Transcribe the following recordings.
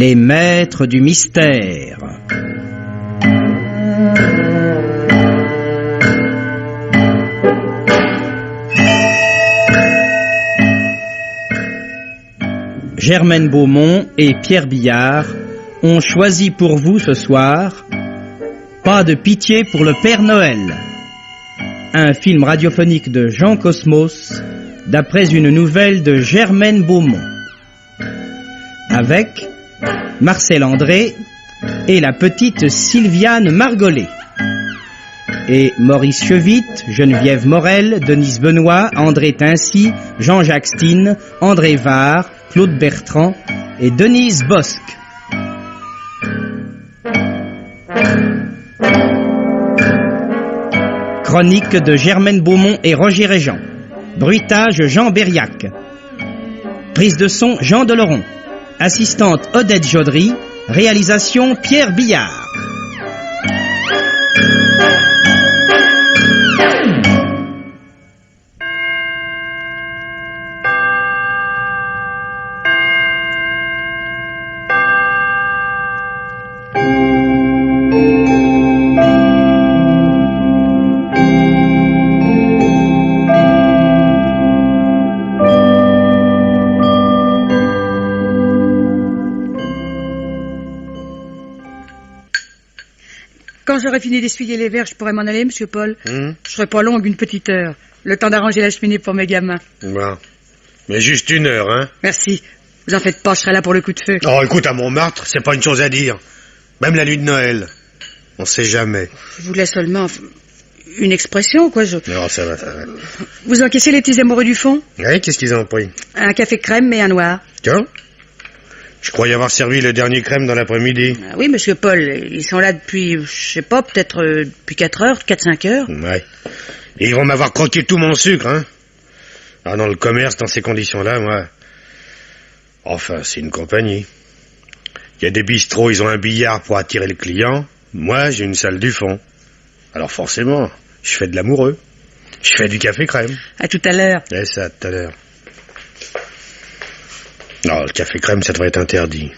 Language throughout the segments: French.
Les maîtres du mystère. Germaine Beaumont et Pierre Billard ont choisi pour vous ce soir Pas de pitié pour le Père Noël, un film radiophonique de Jean Cosmos d'après une nouvelle de Germaine Beaumont, avec Marcel André et la petite Sylviane Margollet, et Maurice Chevitte, Geneviève Morel, Denise Benoît, André Tincy, Jean-Jacques Stine, André Var, Claude Bertrand et Denise Bosque. Chronique de Germaine Beaumont et Roger Régent. Bruitage Jean Berriac. Prise de son Jean Deleron. Assistante Odette Jodry. Réalisation Pierre Billard. Quand j'aurai fini d'essuyer les verres, je pourrais m'en aller, monsieur Paul. Je serai pas longue, une petite heure. Le temps d'arranger la cheminée pour mes gamins. Bon. Mais juste 1 heure, hein. Merci. Vous en faites pas, je serai là pour le coup de feu. Oh, écoute, à Montmartre, c'est pas une chose à dire. Même la nuit de Noël. On sait jamais. Je voulais seulement... une expression, quoi, Non, ça va. Vous encaissez les petits amoureux du fond? Oui, qu'est-ce qu'ils ont pris? Un café crème et un noir. Tiens. Je croyais avoir servi le dernier crème dans l'après-midi. Ah oui, monsieur Paul, ils sont là depuis, je sais pas, peut-être depuis 4 heures, 4-5 heures. Ouais. Et ils vont m'avoir croqué tout mon sucre, hein. Ah, dans le commerce, dans ces conditions-là, moi... Enfin, c'est une compagnie. Il y a des bistrots, ils ont un billard pour attirer le client. Moi, j'ai une salle du fond. Alors forcément, je fais de l'amoureux. Je fais du café crème. À tout à l'heure. C'est ça, tout à l'heure. Non, le café crème, ça devrait être interdit.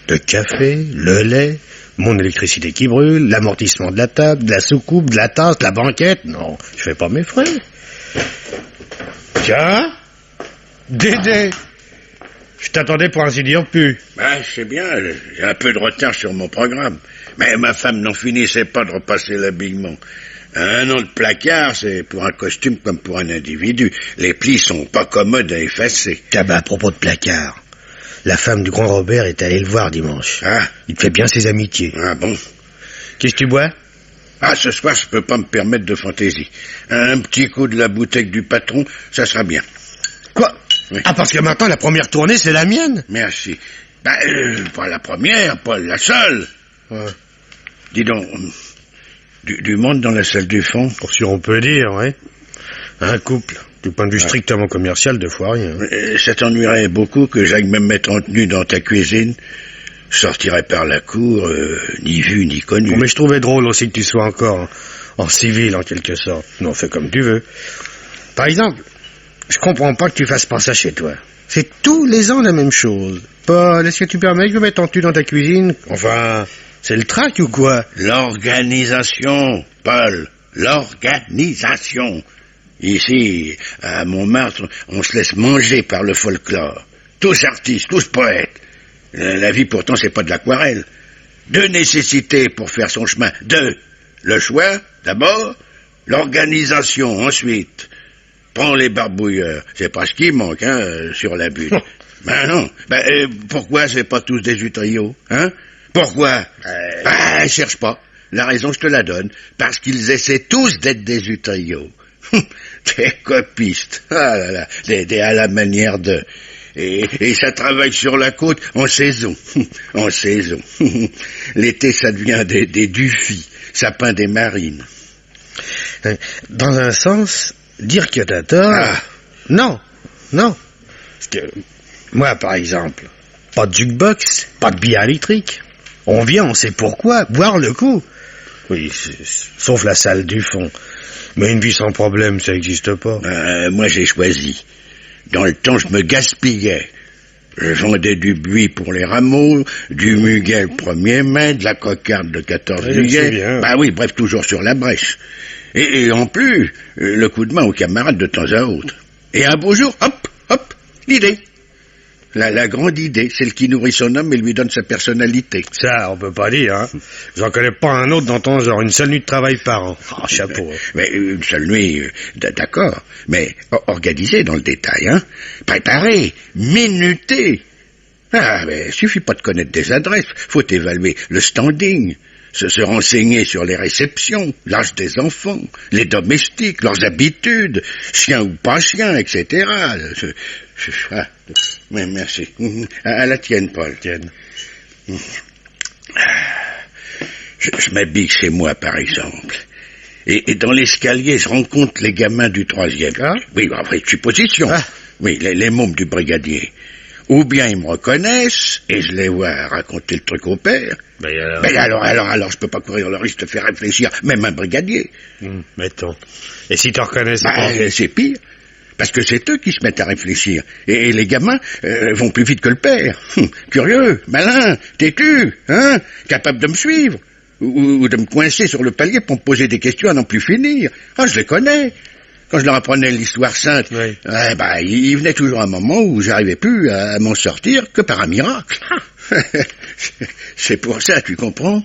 Le café, le lait, mon électricité qui brûle, l'amortissement de la table, de la soucoupe, de la tasse, de la banquette. Non, je fais pas mes frais. Tiens, Dédé, je t'attendais pour ainsi dire plus. Ben, c'est bien, j'ai un peu de retard sur mon programme. Mais ma femme n'en finissait pas de repasser l'habillement. 1 an de placard, c'est pour un costume comme pour un individu. Les plis sont pas commodes à effacer. Ah bah, à propos de placard, la femme du grand Robert est allée le voir dimanche. Ah. Il te fait bien ses amitiés. Ah bon? Qu'est-ce que tu bois? Ah, ce soir, je peux pas me permettre de fantaisie. Un petit coup de la bouteille du patron, ça sera bien. Quoi? Oui. Ah, parce que maintenant, la première tournée, c'est la mienne. Merci. Pas la première, pas la seule. Ouais. Dis donc... Du monde dans la salle du fond? Si on peut dire, ouais. Un couple, du point de vue strictement commercial, 2 fois rien. Ça t'ennuierait beaucoup que j'aille me mettre en tenue dans ta cuisine? Je sortirais par la cour, ni vu ni connu. Bon, mais je trouvais drôle aussi que tu sois encore en civil, en quelque sorte. Non, fais comme tu veux. Par exemple, je comprends pas que tu fasses pas ça chez toi. C'est tous les ans la même chose. Paul, est-ce que tu permets que je me mette en tenue dans ta cuisine? Enfin... C'est le trac ou quoi? L'organisation, Paul, l'organisation. Ici, à Montmartre, on se laisse manger par le folklore. Tous artistes, tous poètes. La vie, pourtant, c'est pas de l'aquarelle. 2 nécessités pour faire son chemin. 2. Le choix, d'abord. L'organisation, ensuite. Prends les barbouilleurs. C'est pas ce qui manque, hein, sur la butte. Ben non. Pourquoi c'est pas tous des utriaux, hein? Pourquoi? Cherche pas. La raison, je te la donne. Parce qu'ils essaient tous d'être des utriaux. Des copistes. Ah là là. Des à la manière de... Et ça travaille sur la côte en saison. En saison. L'été, ça devient des dufis. Ça peint des marines. Dans un sens, dire que t'as tort... Ah. Non. Parce que, moi, par exemple, pas de jukebox, pas de billard électrique. On vient, on sait pourquoi, boire le coup. Oui, sauf la salle du fond. Mais une vie sans problème, ça n'existe pas. Moi, j'ai choisi. Dans le temps, je me gaspillais. Je vendais du buis pour les rameaux, du muguet le 1er mai, de la cocarde le 14 juillet. Bah oui, bref, toujours sur la brèche. Et en plus, le coup de main aux camarades de temps à autre. Et un beau jour, hop, l'idée. La grande idée, celle qui nourrit son homme et lui donne sa personnalité. Ça, on peut pas dire, hein. J'en connais pas un autre dans ton genre, une seule nuit de travail par an. Oh, chapeau. Mais une seule nuit, d'accord, mais organisée dans le détail, hein. Préparée, minutée. Ah, mais suffit pas de connaître des adresses, faut évaluer le standing, se renseigner sur les réceptions, l'âge des enfants, les domestiques, leurs habitudes, chiens ou pas chiens, etc. Mais merci. À la tienne, Paul. Tienne. Je m'habille chez moi, par exemple. Et dans l'escalier, je rencontre les gamins du 3e. Ah. Oui, après, supposition. Ah. Oui, les mômes du brigadier. Ou bien ils me reconnaissent, et je les vois raconter le truc au père. Mais alors, je peux pas courir le risque de faire réfléchir même un brigadier. Mettons. Et si tu reconnais, c'est pas... C'est pire. Parce que c'est eux qui se mettent à réfléchir. Et les gamins vont plus vite que le père. Curieux, malin, têtu, hein, capable de me suivre. Ou de me coincer sur le palier pour me poser des questions à n'en plus finir. Ah, je les connais. Quand je leur apprenais l'histoire sainte, oui. Il venait toujours un moment où j'arrivais plus à m'en sortir que par un miracle. C'est pour ça, tu comprends,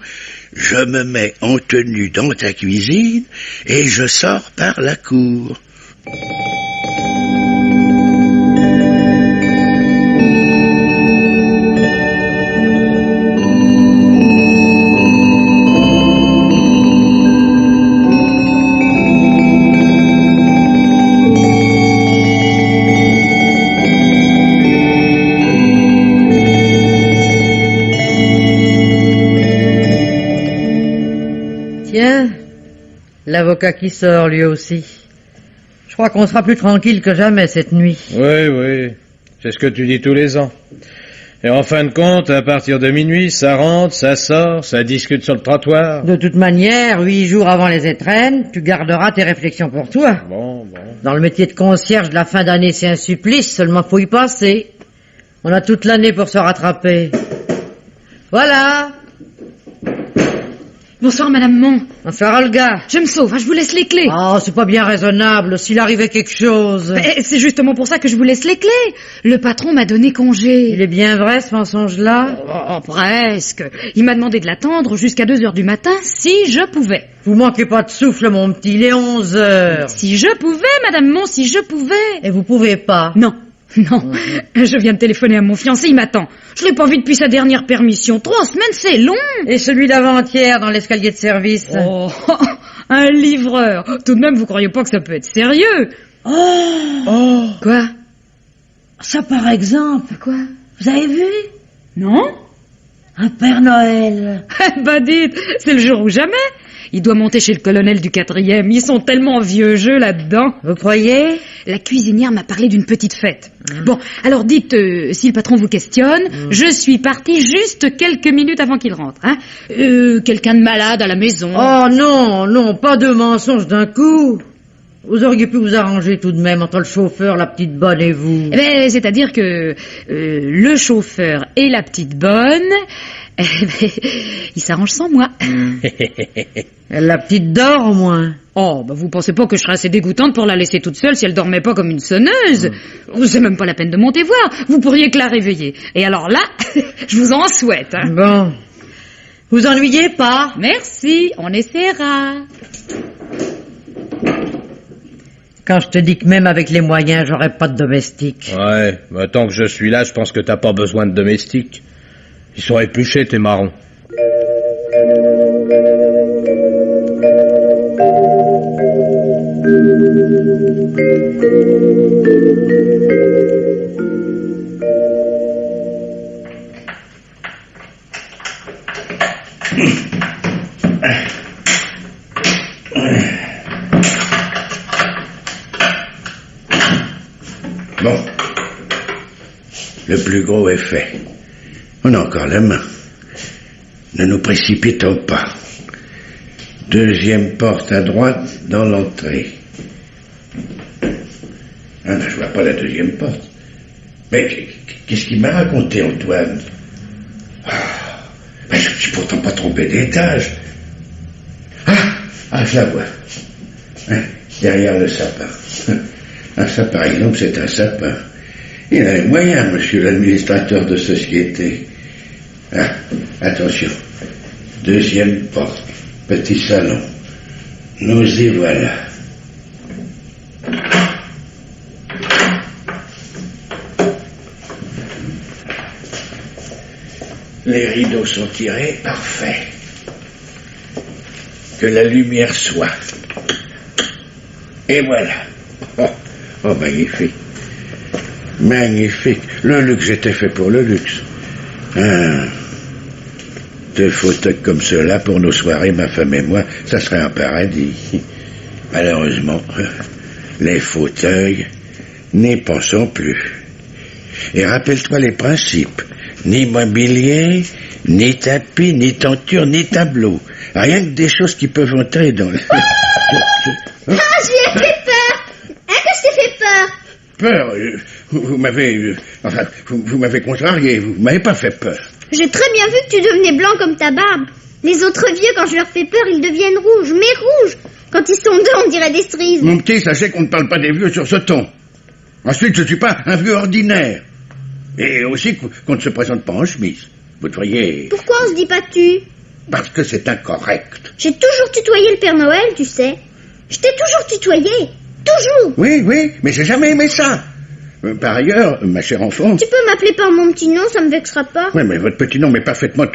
je me mets en tenue dans ta cuisine et je sors par la cour. Tiens, l'avocat qui sort lui aussi. Je crois qu'on sera plus tranquille que jamais cette nuit. Oui, c'est ce que tu dis tous les ans. Et en fin de compte, à partir de minuit, ça rentre, ça sort, ça discute sur le trottoir. De toute manière, 8 jours avant les étrennes, tu garderas tes réflexions pour toi. Bon. Dans le métier de concierge, la fin d'année, c'est un supplice, seulement faut y passer. On a toute l'année pour se rattraper. Voilà. Bonsoir, Madame Mon. Bonsoir, Olga. Je me sauve, je vous laisse les clés. Oh, c'est pas bien raisonnable, s'il arrivait quelque chose. C'est justement pour ça que je vous laisse les clés. Le patron m'a donné congé. Il est bien vrai, ce mensonge-là? Oh, presque. Il m'a demandé de l'attendre jusqu'à 2h du matin, si je pouvais. Vous manquez pas de souffle, mon petit, il est 11h. Si je pouvais, Madame Mon, si je pouvais. Et vous pouvez pas? Non. Je viens de téléphoner à mon fiancé, il m'attend. Je l'ai pas vu depuis sa dernière permission. 3 semaines, c'est long. Et celui d'avant-hier dans l'escalier de service? Oh, un livreur. Tout de même, vous croyez pas que ça peut être sérieux? Oh. Quoi? Ça, par exemple. Quoi? Vous avez vu? Non? Un Père Noël. Bah dites, c'est le jour ou jamais. Il doit monter chez le colonel du 4e. Ils sont tellement vieux jeux là-dedans. Vous croyez? La cuisinière m'a parlé d'une petite fête. Bon, alors dites, si le patron vous questionne, je suis partie juste quelques minutes avant qu'il rentre. Hein. Quelqu'un de malade à la maison. Oh non, pas de mensonges d'un coup. Vous auriez pu vous arranger tout de même entre le chauffeur, la petite bonne et vous. Eh ben, c'est-à-dire que le chauffeur et la petite bonne, ils s'arrangent sans moi. La petite dort au moins. Oh, bah vous pensez pas que je serais assez dégoûtante pour la laisser toute seule si elle dormait pas comme une sonneuse? C'est même pas la peine de monter voir. Vous pourriez que la réveiller. Et alors là, je vous en souhaite. Hein. Bon. Vous ennuyez pas? Merci, on essaiera. Quand je te dis que même avec les moyens, j'aurais pas de domestique. Ouais, bah, tant que je suis là, je pense que t'as pas besoin de domestique. Ils sont épluchés, tes marrons. Bon, le plus gros est fait. On a encore la main. Ne nous précipitons pas. 2e porte à droite dans l'entrée. Ah, là, je vois pas la 2e porte. Mais qu'est-ce qu'il m'a raconté, Antoine? Mais je ne suis pourtant pas trompé d'étage. Je la vois. Derrière le sapin. Ça, par exemple, c'est un sapin. Il a les moyens, monsieur l'administrateur de société. Attention. Deuxième porte. Petit salon. Nous y voilà. Les rideaux sont tirés, parfait. Que la lumière soit. Et voilà. Oh, magnifique. Magnifique. Le luxe était fait pour le luxe. 2 fauteuils comme cela pour nos soirées, ma femme et moi, ça serait un paradis. Malheureusement, les fauteuils, n'y pensons plus. Et rappelle-toi les principes. Ni mobilier, ni tapis, ni tenture, ni tableau. Rien que des choses qui peuvent entrer dans le... Je lui ai fait peur. Que je t'ai fait peur? Peur? Vous m'avez... vous m'avez contrarié, vous m'avez pas fait peur. J'ai très bien vu que tu devenais blanc comme ta barbe. Les autres vieux, quand je leur fais peur, ils deviennent rouges, mais rouges. Quand ils sont deux, on dirait des cerises. Mon petit, sachez qu'on ne parle pas des vieux sur ce ton. Ensuite, je ne suis pas un vieux ordinaire. Et aussi qu'on ne se présente pas en chemise. Vous devriez... Pourquoi on se dit pas tu? Parce que c'est incorrect. J'ai toujours tutoyé le Père Noël, tu sais. Je t'ai toujours tutoyé. Toujours. Oui, mais j'ai jamais aimé ça. Par ailleurs, ma chère enfant... Tu peux m'appeler par mon petit nom, ça me vexera pas. Oui, mais votre petit nom m'est parfaitement...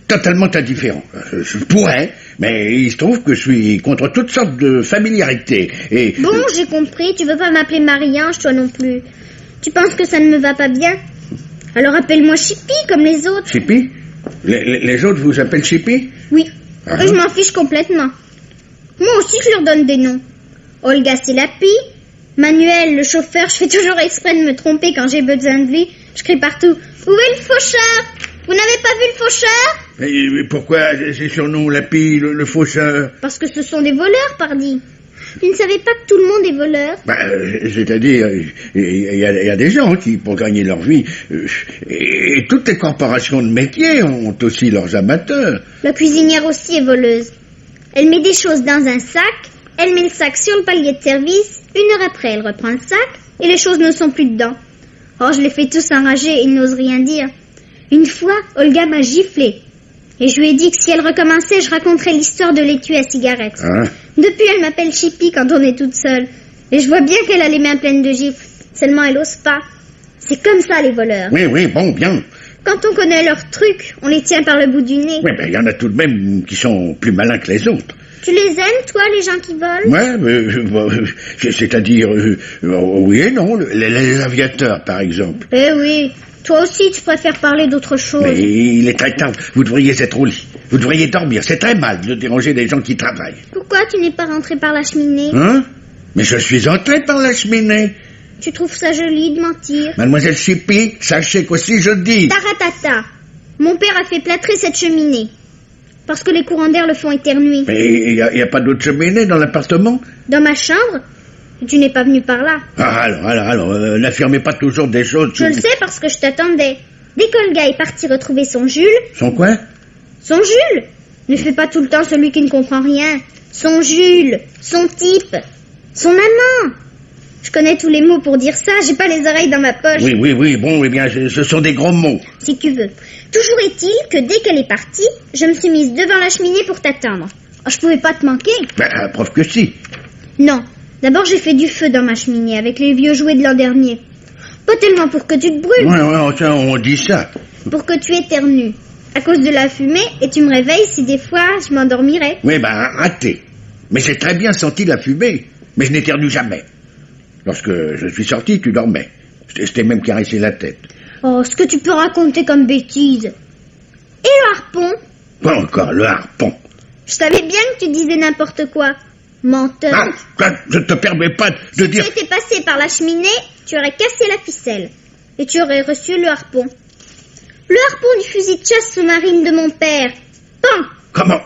totalement indifférent. Je pourrais, mais il se trouve que je suis contre toutes sortes de familiarité. Et... Bon, j'ai compris, tu veux pas m'appeler Marie-Ange, toi non plus. Tu penses que ça ne me va pas bien? Alors appelle-moi Chippy, comme les autres. Chippy? Les autres vous appellent Chippy? Oui, je m'en fiche complètement. Moi aussi, je leur donne des noms. Olga, c'est la pie. Manuel, le chauffeur, je fais toujours exprès de me tromper quand j'ai besoin de lui. Je crie partout. Où est le faucheur? Vous n'avez pas vu le faucheur? Mais pourquoi ces surnoms, la pie, le faucheur? Parce que ce sont des voleurs, pardi. Tu ne savais pas que tout le monde est voleur? C'est-à-dire, il y a des gens qui, pour gagner leur vie, et toutes les corporations de métier ont aussi leurs amateurs. La cuisinière aussi est voleuse. Elle met des choses dans un sac, elle met le sac sur le palier de service, 1 heure après elle reprend le sac, et les choses ne sont plus dedans. Oh, je les fais tous enrager, ils n'osent rien dire. Une fois, Olga m'a giflé. Et je lui ai dit que si elle recommençait, je raconterais l'histoire de l'étui à cigarettes. Depuis, elle m'appelle Chippy quand on est toute seule. Et je vois bien qu'elle a les mains pleines de gifles. Seulement, elle ose pas. C'est comme ça, les voleurs. Oui, bon, bien. Quand on connaît leurs trucs, on les tient par le bout du nez. Oui, il y en a tout de même qui sont plus malins que les autres. Tu les aimes, toi, les gens qui volent? Ouais, c'est-à-dire... oui et non, les aviateurs, par exemple. Eh oui, toi aussi, tu préfères parler d'autre chose. Mais il est très tard, vous devriez être au lit. Vous devriez dormir, c'est très mal de déranger des gens qui travaillent. Pourquoi tu n'es pas rentré par la cheminée? Mais je suis entré par la cheminée. Tu trouves ça joli de mentir? Mademoiselle Chippy, sachez qu'aussi je dis... Taratata. Mon père a fait plâtrer cette cheminée. Parce que les courants d'air le font éternuer. Mais il n'y a pas d'autre cheminée dans l'appartement? Dans ma chambre? Tu n'es pas venu par là. Alors, n'affirmez pas toujours des choses... Je le sais parce que je t'attendais. Dès qu'Olga est parti retrouver son Jules... Son quoi? Son Jules. Ne fais pas tout le temps celui qui ne comprend rien. Son Jules, son type, son amant. Je connais tous les mots pour dire ça, j'ai pas les oreilles dans ma poche. Oui, bon, eh bien, ce sont des gros mots. Si tu veux. Toujours est-il que dès qu'elle est partie, je me suis mise devant la cheminée pour t'attendre. Oh, je pouvais pas te manquer. Preuve que si. Non. D'abord, j'ai fait du feu dans ma cheminée avec les vieux jouets de l'an dernier. Pas tellement pour que tu te brûles. Ouais, on dit ça. Pour que tu éternues. À cause de la fumée, et tu me réveilles si des fois je m'endormirais. Oui, raté. Mais j'ai très bien senti la fumée. Mais je n'éternue jamais. Lorsque je suis sorti, tu dormais. Je t'ai même caressé la tête. Oh, ce que tu peux raconter comme bêtise. Et le harpon? Pas encore le harpon. Je savais bien que tu disais n'importe quoi. Menteur. Je te permets pas de dire... Si tu étais passé par la cheminée, tu aurais cassé la ficelle. Et tu aurais reçu le harpon. Le harpon du fusil de chasse sous-marine de mon père. Pan! Comment?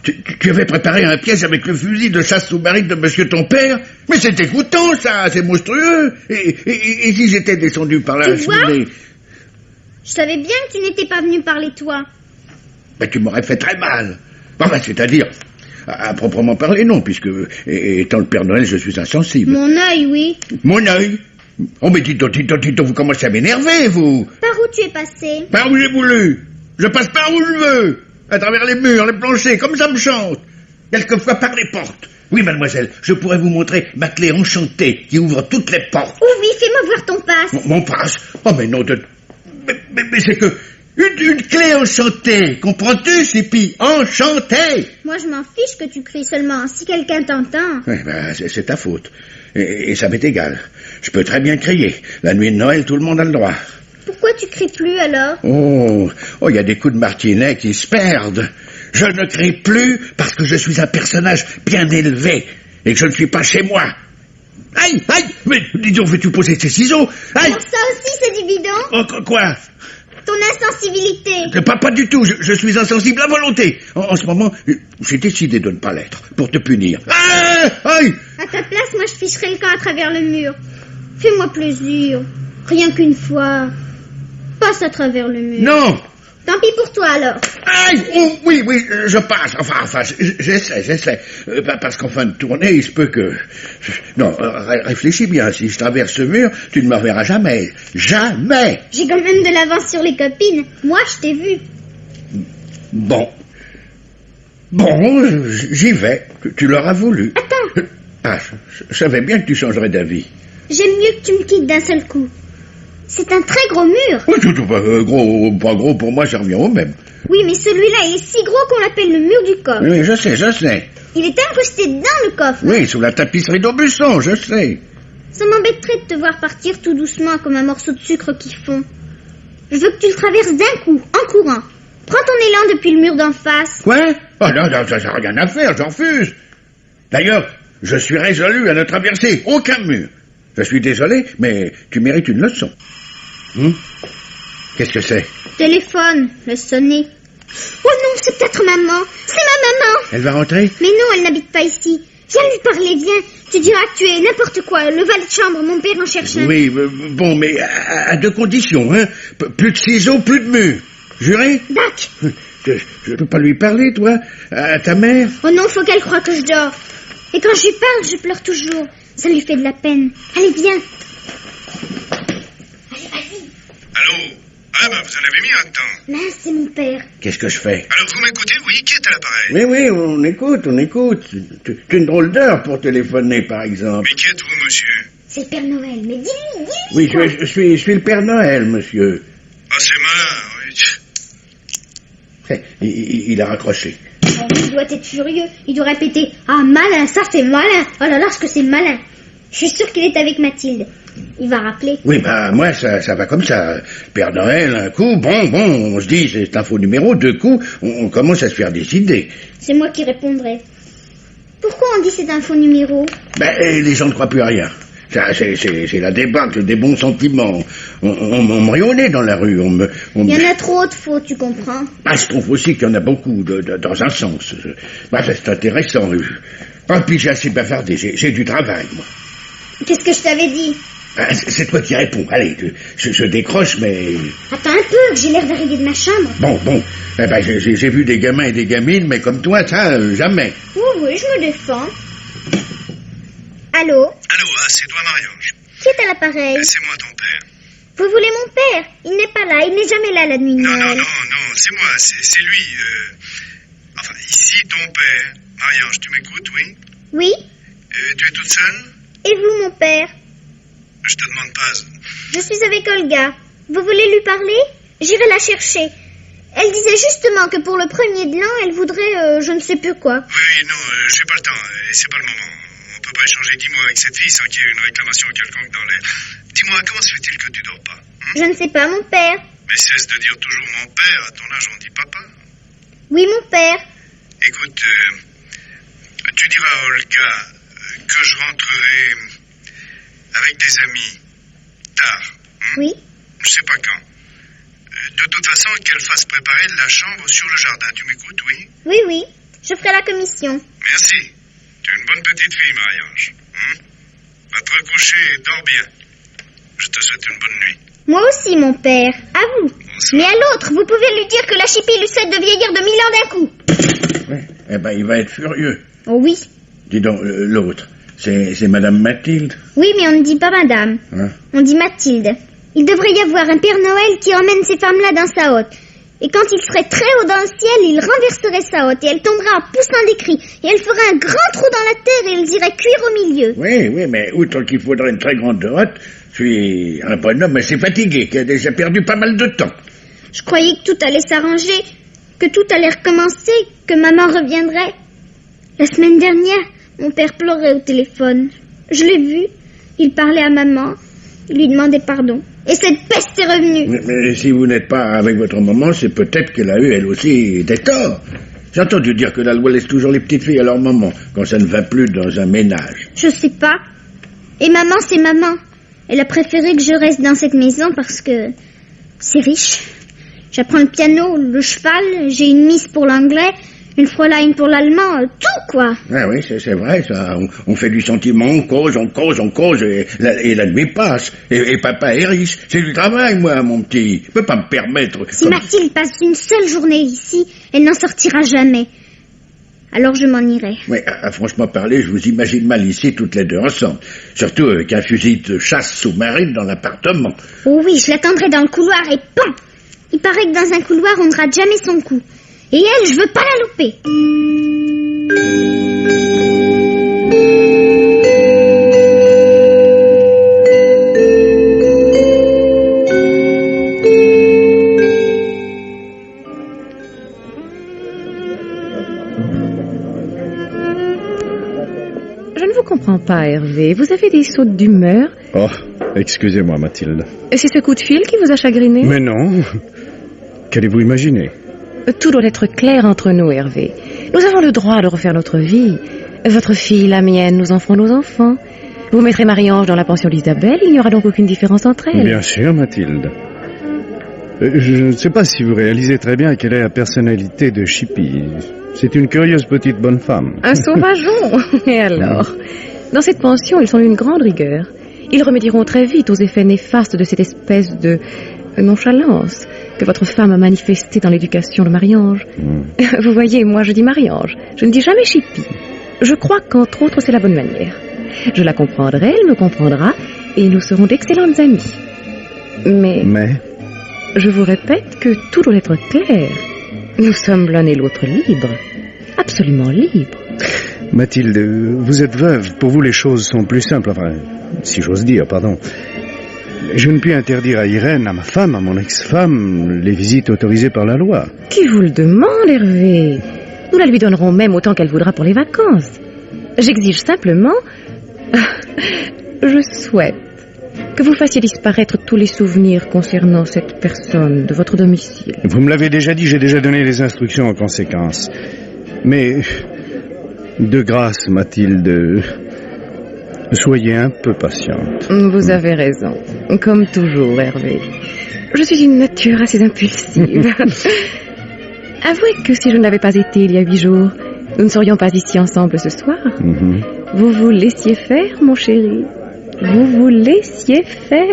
Tu avais préparé un piège avec le fusil de chasse sous-marine de monsieur ton père? Mais c'est dégoûtant, ça, c'est monstrueux. Et si j'étais descendu par la cheminée? Je savais bien que tu n'étais pas venu parler, toi. Ben, tu m'aurais fait très mal. Enfin, c'est-à-dire, à proprement parler, non, puisque, étant le Père Noël, je suis insensible. Mon œil, oui. Mon œil? Oh, mais dites donc, vous commencez à m'énerver, vous. Par où tu es passé? Par où j'ai voulu. Je passe par où je veux. À travers les murs, les planchers, comme ça me chante. Quelquefois par les portes. Oui, mademoiselle, je pourrais vous montrer ma clé enchantée qui ouvre toutes les portes. Oui, fais-moi voir ton passe. Mon passe? Oh, mais non, mais c'est que... Une clé enchantée, comprends-tu, Sipi? Enchantée! Moi, je m'en fiche que tu cries seulement, si quelqu'un t'entend. Ouais, ben, c'est ta faute. Et ça m'est égal. Je peux très bien crier. La nuit de Noël, tout le monde a le droit. Pourquoi tu cries plus, alors? Oh, il y a des coups de martinet qui se perdent. Je ne crie plus parce que je suis un personnage bien élevé et que je ne suis pas chez moi. Aïe, aïe! Mais dis donc, veux-tu poser tes ciseaux? Aïe! Pour ça aussi, c'est du bidon? Oh, quoi? Ton insensibilité. Pas du tout, je suis insensible à volonté. En ce moment, j'ai décidé de ne pas l'être, pour te punir. Ah, aïe! À ta place, moi, je ficherai le camp à travers le mur. Fais-moi plaisir. Rien qu'une fois. Passe à travers le mur. Non! Tant pis pour toi, alors. Aïe! Oh, oui, je passe. Enfin, j'essaie. Parce qu'en fin de tournée, il se peut que... Non, réfléchis bien. Si je traverse ce mur, tu ne me reverras jamais. Jamais! J'ai quand même de l'avance sur les copines. Moi, je t'ai vu. Bon, j'y vais. Tu l'auras voulu. Attends. Ah, je savais bien que tu changerais d'avis. J'aime mieux que tu me quittes d'un seul coup. C'est un très gros mur. Oui, pas gros, pour moi, ça revient au même. Oui, mais celui-là est si gros qu'on l'appelle le mur du coffre. Oui, je sais. Il est incrusté dans le coffre. Oui, sous la tapisserie d'Aubusson, je sais. Ça m'embêterait de te voir partir tout doucement comme un morceau de sucre qui fond. Je veux que tu le traverses d'un coup, en courant. Prends ton élan depuis le mur d'en face. Quoi? Oh non, ça n'a rien à faire, j'en refuse. D'ailleurs, je suis résolu à ne traverser aucun mur. Je suis désolé, mais tu mérites une leçon. Qu'est-ce que c'est? Téléphone, le sonner. Oh non, c'est peut-être maman. C'est ma maman. Elle va rentrer? Mais non, elle n'habite pas ici. Viens lui parler, viens. Tu diras que tu es n'importe quoi, le valet de chambre, mon père en cherche un. Oui, bon, mais à deux conditions, hein. Plus de ciseaux, plus de murs. Juré? Dac. Je peux pas lui parler, toi? À ta mère? Oh non, faut qu'elle croie que je dors. Et quand je lui parle, je pleure toujours. Ça lui fait de la peine. Allez, viens. Allez, vas-y. Allô? Ah ben, vous en avez mis un temps. Mince, c'est mon père. Qu'est-ce que je fais? Alors, vous m'écoutez, oui, qui est à l'appareil? Oui, on écoute. C'est une drôle d'heure pour téléphoner, par exemple. Mais qui êtes-vous, monsieur? C'est le Père Noël, mais dis-lui. Oui, quoi. je suis le Père Noël, monsieur. Ah, c'est malin, oui. Il a raccroché. Oh, il doit être furieux. Il doit répéter « Ah, malin, ça c'est malin. Oh là là, ce que c'est malin. » Je suis sûre qu'il est avec Mathilde. Il va rappeler. Oui, moi, ça va comme ça. Père Noël, un coup, bon, on se dit, c'est un faux numéro, deux coups, on commence à se faire des idées. C'est moi qui répondrai. Pourquoi on dit c'est un faux numéro? Les gens ne croient plus à rien. Ça, c'est la débâcle des bons sentiments. On m'embrionnait dans la rue, Il y en a trop de faux, tu comprends? Je trouve aussi qu'il y en a beaucoup, dans un sens. C'est intéressant. Puis j'ai assez bavardé, j'ai du travail, moi. Qu'est-ce que je t'avais dit? C'est toi qui réponds. Allez, je décroche, mais... Attends un peu, j'ai l'air d'arriver de ma chambre. Bon. J'ai vu des gamins et des gamines, mais comme toi, ça, jamais. Oui, je me défends. Allô? Allô, c'est toi, Marie-Ange. Qui est à l'appareil? C'est moi, ton père. Vous voulez mon père? Il n'est pas là, il n'est jamais là la nuit de Noël. Non, c'est moi, c'est lui. Enfin, ici, ton père. Marie-Ange, tu m'écoutes, oui? Oui? Tu es toute seule? Et vous, mon père? Je te demande pas. Je suis avec Olga. Vous voulez lui parler? J'irai la chercher. Elle disait justement que pour le premier de l'an, elle voudrait je ne sais plus quoi. Oui, non, j'ai pas le temps, et c'est pas le moment. On peut pas échanger 10 mots avec cette fille sans qu'il y ait une réclamation quelconque dans l'air. Dis-moi, comment se fait-il que tu dors pas? Je ne sais pas, mon père. Mais cesse de dire toujours mon père, à ton âge on dit papa. Oui, mon père. Écoute, tu diras à Olga que je rentrerai avec des amis tard. Oui. Je sais pas quand. De toute façon, qu'elle fasse préparer la chambre sur le jardin. Tu m'écoutes, oui? Oui. Je ferai la commission. Merci. Tu es une bonne petite fille, Marie-Ange. Va te recoucher et dors bien. Je te souhaite une bonne nuit. Moi aussi, mon père. À vous. Mais à l'autre, vous pouvez lui dire que la chipie lui souhaite de vieillir de 1000 ans d'un coup. Ouais. Eh ben, il va être furieux. Oh oui. Dis donc, l'autre, c'est Madame Mathilde. Oui, mais on ne dit pas madame. Hein? On dit Mathilde. Il devrait y avoir un Père Noël qui emmène ces femmes-là dans sa hotte. Et quand il serait très haut dans le ciel, il renverserait sa hotte et elle tomberait en poussant des cris. Et elle ferait un grand trou dans la terre et ils iraient cuire au milieu. Oui, mais outre qu'il faudrait une très grande hotte, je suis un bonhomme assez fatigué, qui a déjà perdu pas mal de temps. Je croyais que tout allait s'arranger, que tout allait recommencer, que maman reviendrait. La semaine dernière, mon père pleurait au téléphone. Je l'ai vu. Il parlait à maman. Il lui demandait pardon. Et cette peste est revenue. Mais si vous n'êtes pas avec votre maman, c'est peut-être qu'elle a eu, elle aussi, des torts. J'ai entendu dire que la loi laisse toujours les petites filles à leur maman, quand ça ne va plus dans un ménage. Je sais pas. Et maman, c'est maman. Elle a préféré que je reste dans cette maison parce que c'est riche. J'apprends le piano, le cheval, j'ai une miss pour l'anglais, une Fräulein pour l'allemand, tout quoi. Ah oui, c'est vrai, ça. On fait du sentiment, on cause, et la nuit passe. Et papa est riche. C'est du travail, moi, mon petit. Je peux pas me permettre... Si Mathilde passe une seule journée ici, elle n'en sortira jamais. Alors je m'en irai. Oui, à franchement parler, je vous imagine mal ici, toutes les deux ensemble. Surtout avec un fusil de chasse sous-marine dans l'appartement. Oh oui, je l'attendrai dans le couloir et pan! Il paraît que dans un couloir, on ne rate jamais son coup. Et elle, je veux pas la louper. Je ne vous comprends pas, Hervé. Vous avez des sautes d'humeur. Oh, excusez-moi, Mathilde. C'est ce coup de fil qui vous a chagriné? Mais non. Qu'allez-vous imaginer? Tout doit être clair entre nous, Hervé. Nous avons le droit de refaire notre vie. Votre fille, la mienne, nous en ferons nos enfants. Vous mettrez Marie-Ange dans la pension d'Isabelle, il n'y aura donc aucune différence entre elles. Bien sûr, Mathilde. Je ne sais pas si vous réalisez très bien quelle est la personnalité de Chippy. C'est une curieuse petite bonne femme. Un sauvageon. Et alors? Dans cette pension, ils sont d'une grande rigueur. Ils remédieront très vite aux effets néfastes de cette espèce de nonchalance que votre femme a manifestée dans l'éducation de Marie-Ange. Vous voyez, moi je dis Marie-Ange, je ne dis jamais Chippy. Je crois qu'entre autres c'est la bonne manière. Je la comprendrai, elle me comprendra, et nous serons d'excellentes amies. Mais je vous répète que tout doit être clair. Nous sommes l'un et l'autre libres, absolument libres. Mathilde, vous êtes veuve, pour vous les choses sont plus simples, enfin, si j'ose dire, pardon. Je ne puis interdire à Irène, à ma femme, à mon ex-femme, les visites autorisées par la loi. Qui vous le demande, Hervé? Nous la lui donnerons même autant qu'elle voudra pour les vacances. J'exige simplement... Je souhaite que vous fassiez disparaître tous les souvenirs concernant cette personne de votre domicile. Vous me l'avez déjà dit, j'ai déjà donné les instructions en conséquence. Mais, de grâce, Mathilde... Soyez un peu patiente. Vous avez raison. Comme toujours, Hervé. Je suis une nature assez impulsive. Avouez que si je ne l'avais pas été il y a 8 jours, nous ne serions pas ici ensemble ce soir. Vous vous laissiez faire, mon chéri. Vous vous laissiez faire.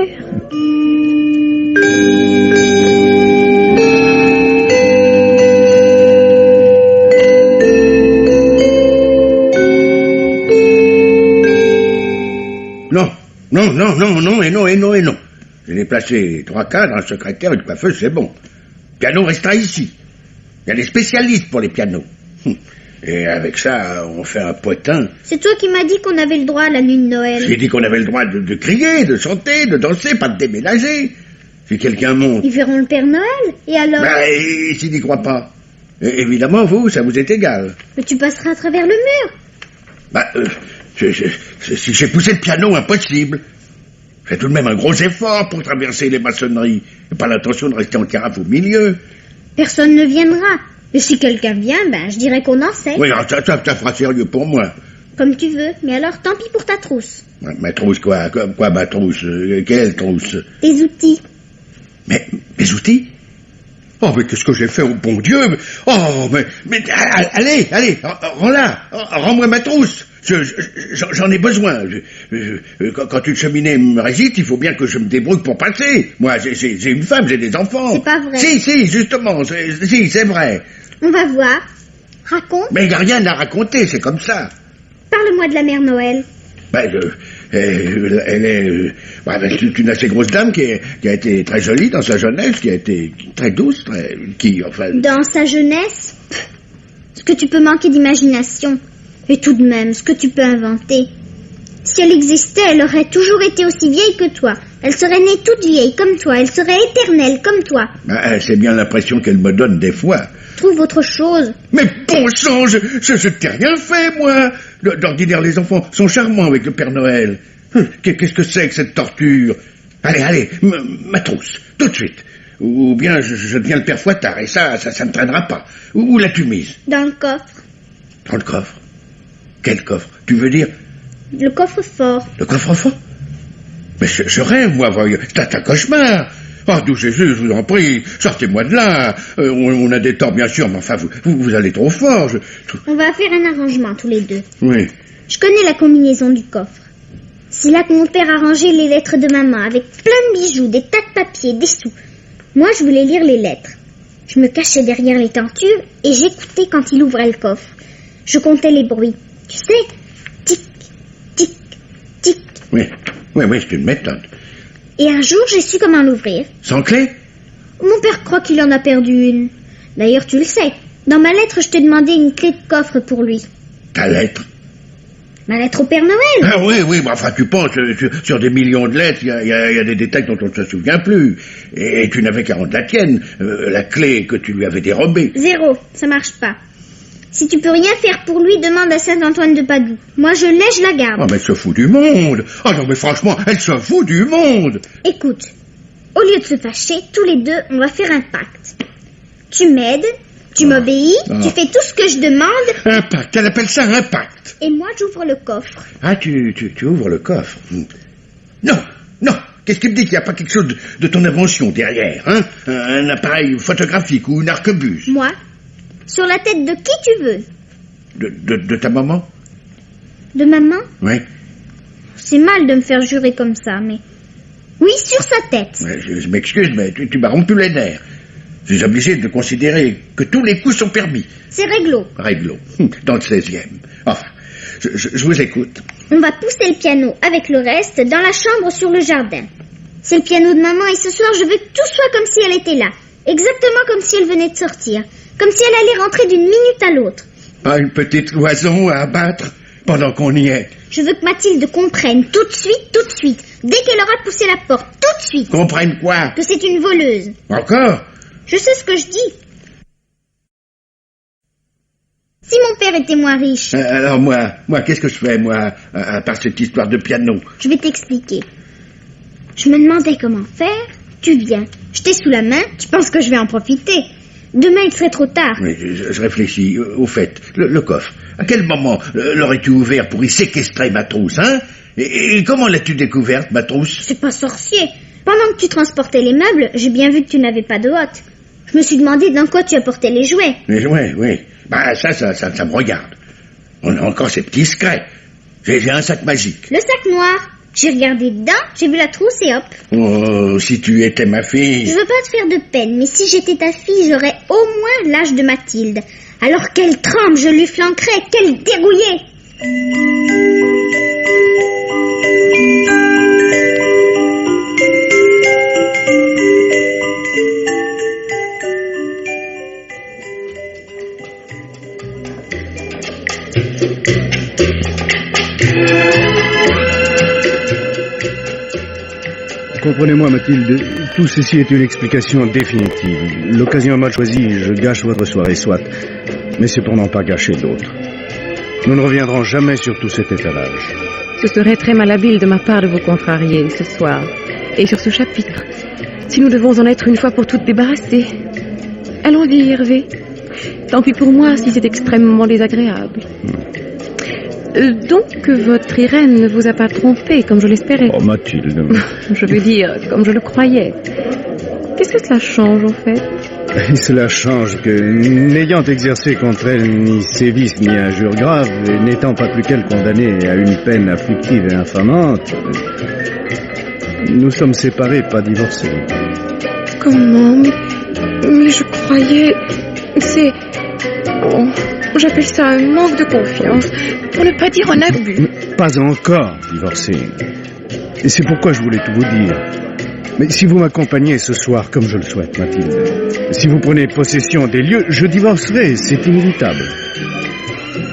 Non. Je l'ai placé 3 cadres, un secrétaire, une coiffeuse, c'est bon. Le piano restera ici. Il y a des spécialistes pour les pianos. Et avec ça, on fait un potin. C'est toi qui m'as dit qu'on avait le droit à la nuit de Noël. J'ai dit qu'on avait le droit de crier, de chanter, de danser, pas de déménager. Si quelqu'un monte... Ils verront le Père Noël, et alors... Et s'il n'y croit pas? Évidemment, vous, ça vous est égal. Mais tu passeras à travers le mur. Si j'ai poussé le piano, impossible. J'ai tout de même un gros effort pour traverser les maçonneries. J'ai pas l'intention de rester en carafe au milieu. Personne ne viendra. Et si quelqu'un vient, je dirais qu'on en sait. Oui, ça fera sérieux pour moi. Comme tu veux, mais alors tant pis pour ta trousse. Ma trousse quoi? Quoi ma trousse? Quelle trousse? Tes outils. Mais mes outils? Oh, mais qu'est-ce que j'ai fait au bon Dieu? Oh, mais allez, rends-la, rends-moi ma trousse. J'en ai besoin. Quand une cheminée me résiste, il faut bien que je me débrouille pour passer. Moi, j'ai une femme, j'ai des enfants. C'est pas vrai. Si, justement, c'est vrai. On va voir. Raconte. Mais il n'y a rien à raconter, c'est comme ça. Parle-moi de la mère Noël. Elle est une assez grosse dame qui a été très jolie dans sa jeunesse, qui a été très douce, Dans sa jeunesse? Ce que tu peux manquer d'imagination. Et tout de même, ce que tu peux inventer. Si elle existait, elle aurait toujours été aussi vieille que toi. Elle serait née toute vieille comme toi. Elle serait éternelle comme toi. C'est bien l'impression qu'elle me donne des fois. Trouve autre chose. Mais bon sang, je t'ai rien fait, moi. D'ordinaire, les enfants sont charmants avec le Père Noël. Qu'est-ce que c'est que cette torture? Allez, ma trousse, tout de suite. Ou bien je deviens le Père Fouettard, et ça ne traînera pas. Où l'as-tu mise? Dans le coffre. Dans le coffre? Quel coffre? Tu veux dire? Le coffre-fort. Le coffre-fort? Mais je rêve, moi, voyons. C'est un cauchemar. Ah, d'où Jésus, je vous en prie, sortez-moi de là. On a des torts, bien sûr, mais enfin, vous allez trop fort. On va faire un arrangement, tous les deux. Oui. Je connais la combinaison du coffre. C'est là que mon père a rangé les lettres de maman, avec plein de bijoux, des tas de papiers, des sous. Moi, je voulais lire les lettres. Je me cachais derrière les tentures et j'écoutais quand il ouvrait le coffre. Je comptais les bruits. Tu sais, tic, tic, tic. Oui, c'est une méthode. Et un jour, j'ai su comment l'ouvrir. Sans clé? Mon père croit qu'il en a perdu une. D'ailleurs, tu le sais. Dans ma lettre, je t'ai demandé une clé de coffre pour lui. Ta lettre? Ma lettre au Père Noël. Ah oui, mais enfin, tu penses, sur des millions de lettres, il y a des détails dont on ne se souvient plus. Et tu n'avais qu'à rendre la tienne, la clé que tu lui avais dérobée. 0, ça marche pas. Si tu peux rien faire pour lui, demande à Saint-Antoine de Padoue. Moi, je l'ai, je la garde. Ah, mais elle se fout du monde. Ah non, mais franchement, elle se fout du monde. Écoute, au lieu de se fâcher, tous les deux, on va faire un pacte. Tu m'aides, tu m'obéis, tu fais tout ce que je demande. Un pacte, elle appelle ça un pacte. Et moi, j'ouvre le coffre. Ah, tu ouvres le coffre. Non. Qu'est-ce qui me dit qu'il n'y a pas quelque chose de ton invention derrière, hein? Un appareil photographique ou une arquebuse? Moi? Sur la tête de qui tu veux? De ta maman? De maman? Oui. C'est mal de me faire jurer comme ça, mais... Oui, sur sa tête. Ouais, je m'excuse, mais tu m'as rompu les nerfs. Je suis obligé de considérer que tous les coups sont permis. C'est réglo. Réglo, dans le 16e. Enfin, je vous écoute. On va pousser le piano avec le reste dans la chambre sur le jardin. C'est le piano de maman et ce soir, je veux que tout soit comme si elle était là. Exactement comme si elle venait de sortir. Comme si elle allait rentrer d'une minute à l'autre. Pas une petite loison à abattre pendant qu'on y est. Je veux que Mathilde comprenne tout de suite, dès qu'elle aura poussé la porte, tout de suite. Comprenne quoi? Que c'est une voleuse. Encore? Je sais ce que je dis. Si mon père était moins riche... Alors moi, qu'est-ce que je fais, moi, à part cette histoire de piano? Je vais t'expliquer. Je me demandais comment faire, tu viens. Je t'ai sous la main, tu penses que je vais en profiter. Demain, il serait trop tard. Oui, je réfléchis. Au fait, le coffre. À quel moment l'aurais-tu ouvert pour y séquestrer ma trousse, hein? Et comment l'as-tu découverte, ma trousse? C'est pas sorcier. Pendant que tu transportais les meubles, j'ai bien vu que tu n'avais pas de hotte. Je me suis demandé dans quoi tu apportais les jouets. Les jouets, oui. Bah, ça me regarde. On a encore ces petits secrets. J'ai un sac magique. Le sac noir. J'ai regardé dedans, j'ai vu la trousse et hop. Oh, si tu étais ma fille... Je veux pas te faire de peine, mais si j'étais ta fille, j'aurais au moins l'âge de Mathilde. Alors quelle trempe je lui flanquerais, quelle dérouillée. Comprenez-moi, Mathilde, tout ceci est une explication définitive. L'occasion mal choisie, je gâche votre soirée, soit. Mais c'est pour n'en pas gâcher d'autres. Nous ne reviendrons jamais sur tout cet étalage. Ce serait très malhabile de ma part de vous contrarier ce soir. Et sur ce chapitre, si nous devons en être une fois pour toutes débarrassés. Allons-y, Hervé. Tant pis pour moi si c'est extrêmement désagréable. Donc, votre Irène ne vous a pas trompé, comme je l'espérais. Oh, Mathilde. Je veux dire, comme je le croyais. Qu'est-ce que cela change, en fait? Et cela change que, n'ayant exercé contre elle ni sévices ni injures graves, et n'étant pas plus qu'elle condamnée à une peine afflictive et infamante, nous sommes séparés, pas divorcés. Comment? Mais je croyais... C'est... Oh, j'appelle ça un manque de confiance, pour ne pas dire un abus. Pas encore divorcés. Et c'est pourquoi je voulais tout vous dire. Mais si vous m'accompagnez ce soir, comme je le souhaite, Mathilde, si vous prenez possession des lieux, je divorcerai, c'est inévitable.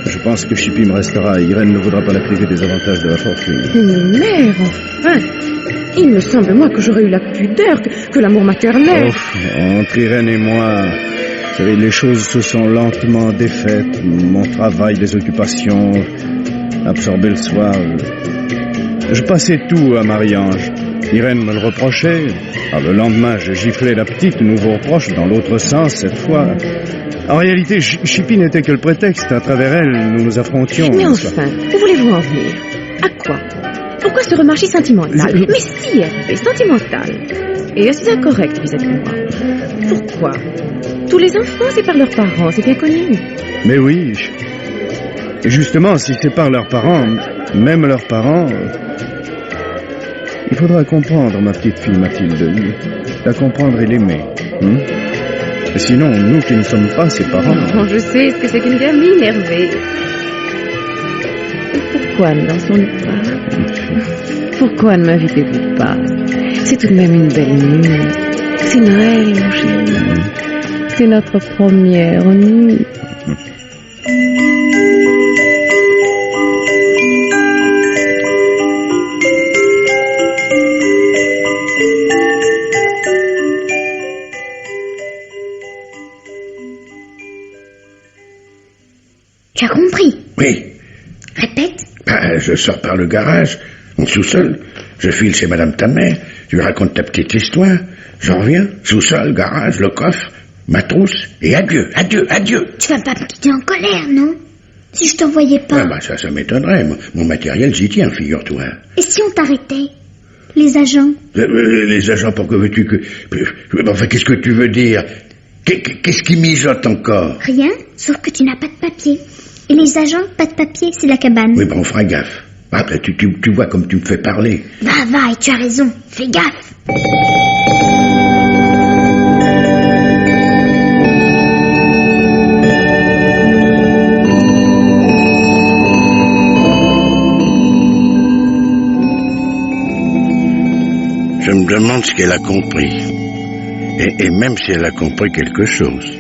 Je pense que Chippy me restera, Irène ne voudra pas la priver des avantages de la fortune. Une mère, enfin. Il me semble, moi, que j'aurais eu la pudeur, que l'amour maternel... Oh, entre Irène et moi, vous savez, les choses se sont lentement défaites. Mon travail, les occupations, absorbé le soir. Je passais tout à Marie-Ange. Irène me le reprochait. Le lendemain, je giflais la petite, nouveau reproche, dans l'autre sens, cette fois. En réalité, Chippy n'était que le prétexte. À travers elle, nous nous affrontions. Mais enfin, où voulez-vous en venir? À quoi? Pourquoi ce remarche sentimental? Mais si élevé, sentimental. Et assez incorrect vis-à-vis de moi. Pourquoi? Tous les enfants séparent leurs parents, c'est bien connu. Mais oui. Et justement, s'ils séparent leurs parents, même leurs parents... Il faudra comprendre, ma petite fille Mathilde. La comprendre et l'aimer. Et sinon, nous qui ne sommes pas ses parents... Oh, je sais ce que c'est qu'une gamine, Hervé. Pourquoi ne dansons-nous pas? Pourquoi ne m'invitez-vous pas? C'est tout de même une belle nuit. C'est Noël, mon chéri. C'est notre première nuit. Tu as compris? Oui. Répète. Je sors par le garage, en sous-sol, je file chez madame ta mère, je lui raconte ta petite histoire, je reviens, sous-sol, garage, le coffre, ma trousse, et adieu, adieu, adieu. Tu vas pas me quitter en colère, non? Si je t'en voyais pas. Ça m'étonnerait, mon matériel j'y tiens, figure-toi. Et si on t'arrêtait? Les agents? Les agents, pourquoi veux-tu que... Enfin, qu'est-ce que tu veux dire? Qu'est-ce qui mijote encore? Rien, sauf que tu n'as pas de papier. Et les agents, pas de papier, c'est la cabane. Oui, on fera gaffe. Après, tu vois comme tu me fais parler. Va, et tu as raison. Fais gaffe. Je me demande ce qu'elle a compris. Et même si elle a compris quelque chose.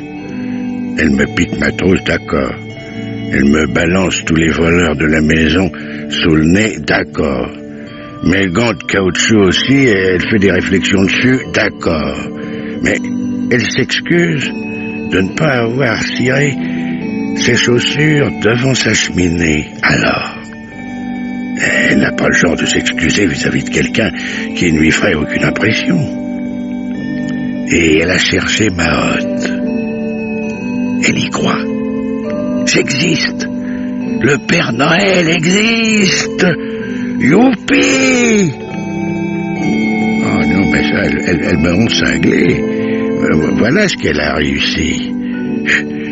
Elle me pique ma trousse, d'accord. Elle me balance tous les voleurs de la maison sous le nez, d'accord. Mes gants de caoutchouc aussi, elle fait des réflexions dessus, d'accord. Mais elle s'excuse de ne pas avoir ciré ses chaussures devant sa cheminée. Alors, elle n'a pas le genre de s'excuser vis-à-vis de quelqu'un qui ne lui ferait aucune impression. Et elle a cherché ma hotte. Elle y croit. J'existe. Le Père Noël existe. Youpi! Oh non, mais ça, elle me rend cinglé. Voilà ce qu'elle a réussi.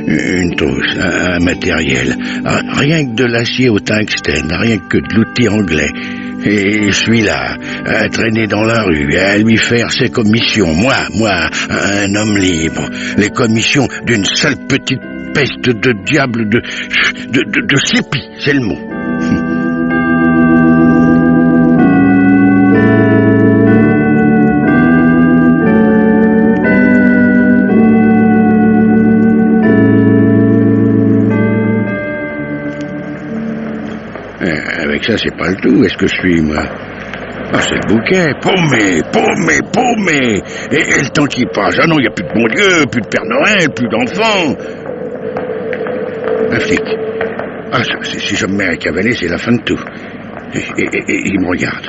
Une trousse, un matériel, rien que de l'acier au tungstène, rien que de l'outil anglais. Et je suis là, à traîner dans la rue, à lui faire ses commissions. Moi, un homme libre. Les commissions d'une sale petite peste de diable de sépi, c'est le mot. Avec ça, c'est pas le tout. Est-ce que je suis, moi? C'est le bouquet. Paumé. Et le temps qui passe. Ah non, il n'y a plus de bon Dieu, plus de Père Noël, plus d'enfants. Un flic. Si je me mets à cavaler, c'est la fin de tout. Et il me regarde.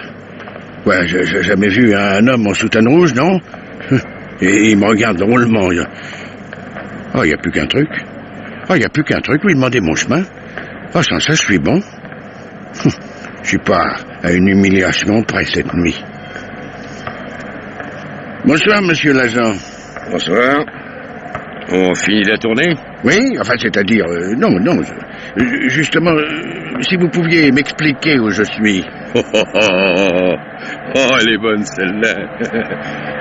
Ouais, j'ai jamais vu un homme en soutane rouge, non? Et il me regarde drôlement. Il n'y a plus qu'un truc. Il y a plus qu'un truc, lui demander mon chemin. Sans ça, je suis bon. Je suis pas à une humiliation près cette nuit. Bonsoir, monsieur l'agent. Bonsoir. On finit la tournée? Oui, enfin, c'est-à-dire... non. Justement, si vous pouviez m'expliquer où je suis. Oh, elle est bonne, celle-là.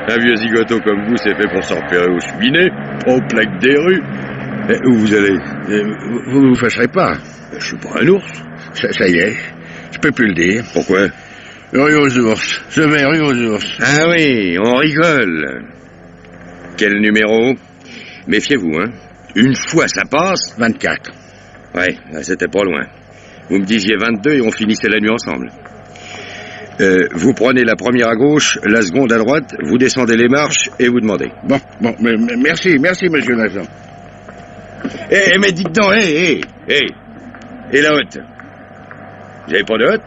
Un vieux zigoto comme vous, c'est fait pour s'en repérer au cheminée, pas aux plaques des rues. Où vous allez? Vous vous fâcherez pas? Je suis pas un ours. Ça y est, je peux plus le dire. Pourquoi? Rue aux ours. Je vais rue aux ours. Ah oui, on rigole. Quel numéro? Méfiez-vous, hein. Une fois ça passe... 24. Ouais, c'était pas loin. Vous me disiez 22 et on finissait la nuit ensemble. Vous prenez la première à gauche, la seconde à droite, vous descendez les marches et vous demandez. Bon, merci, monsieur l'agent. Mais dites donc, Et la hotte? Vous avez pas de hotte?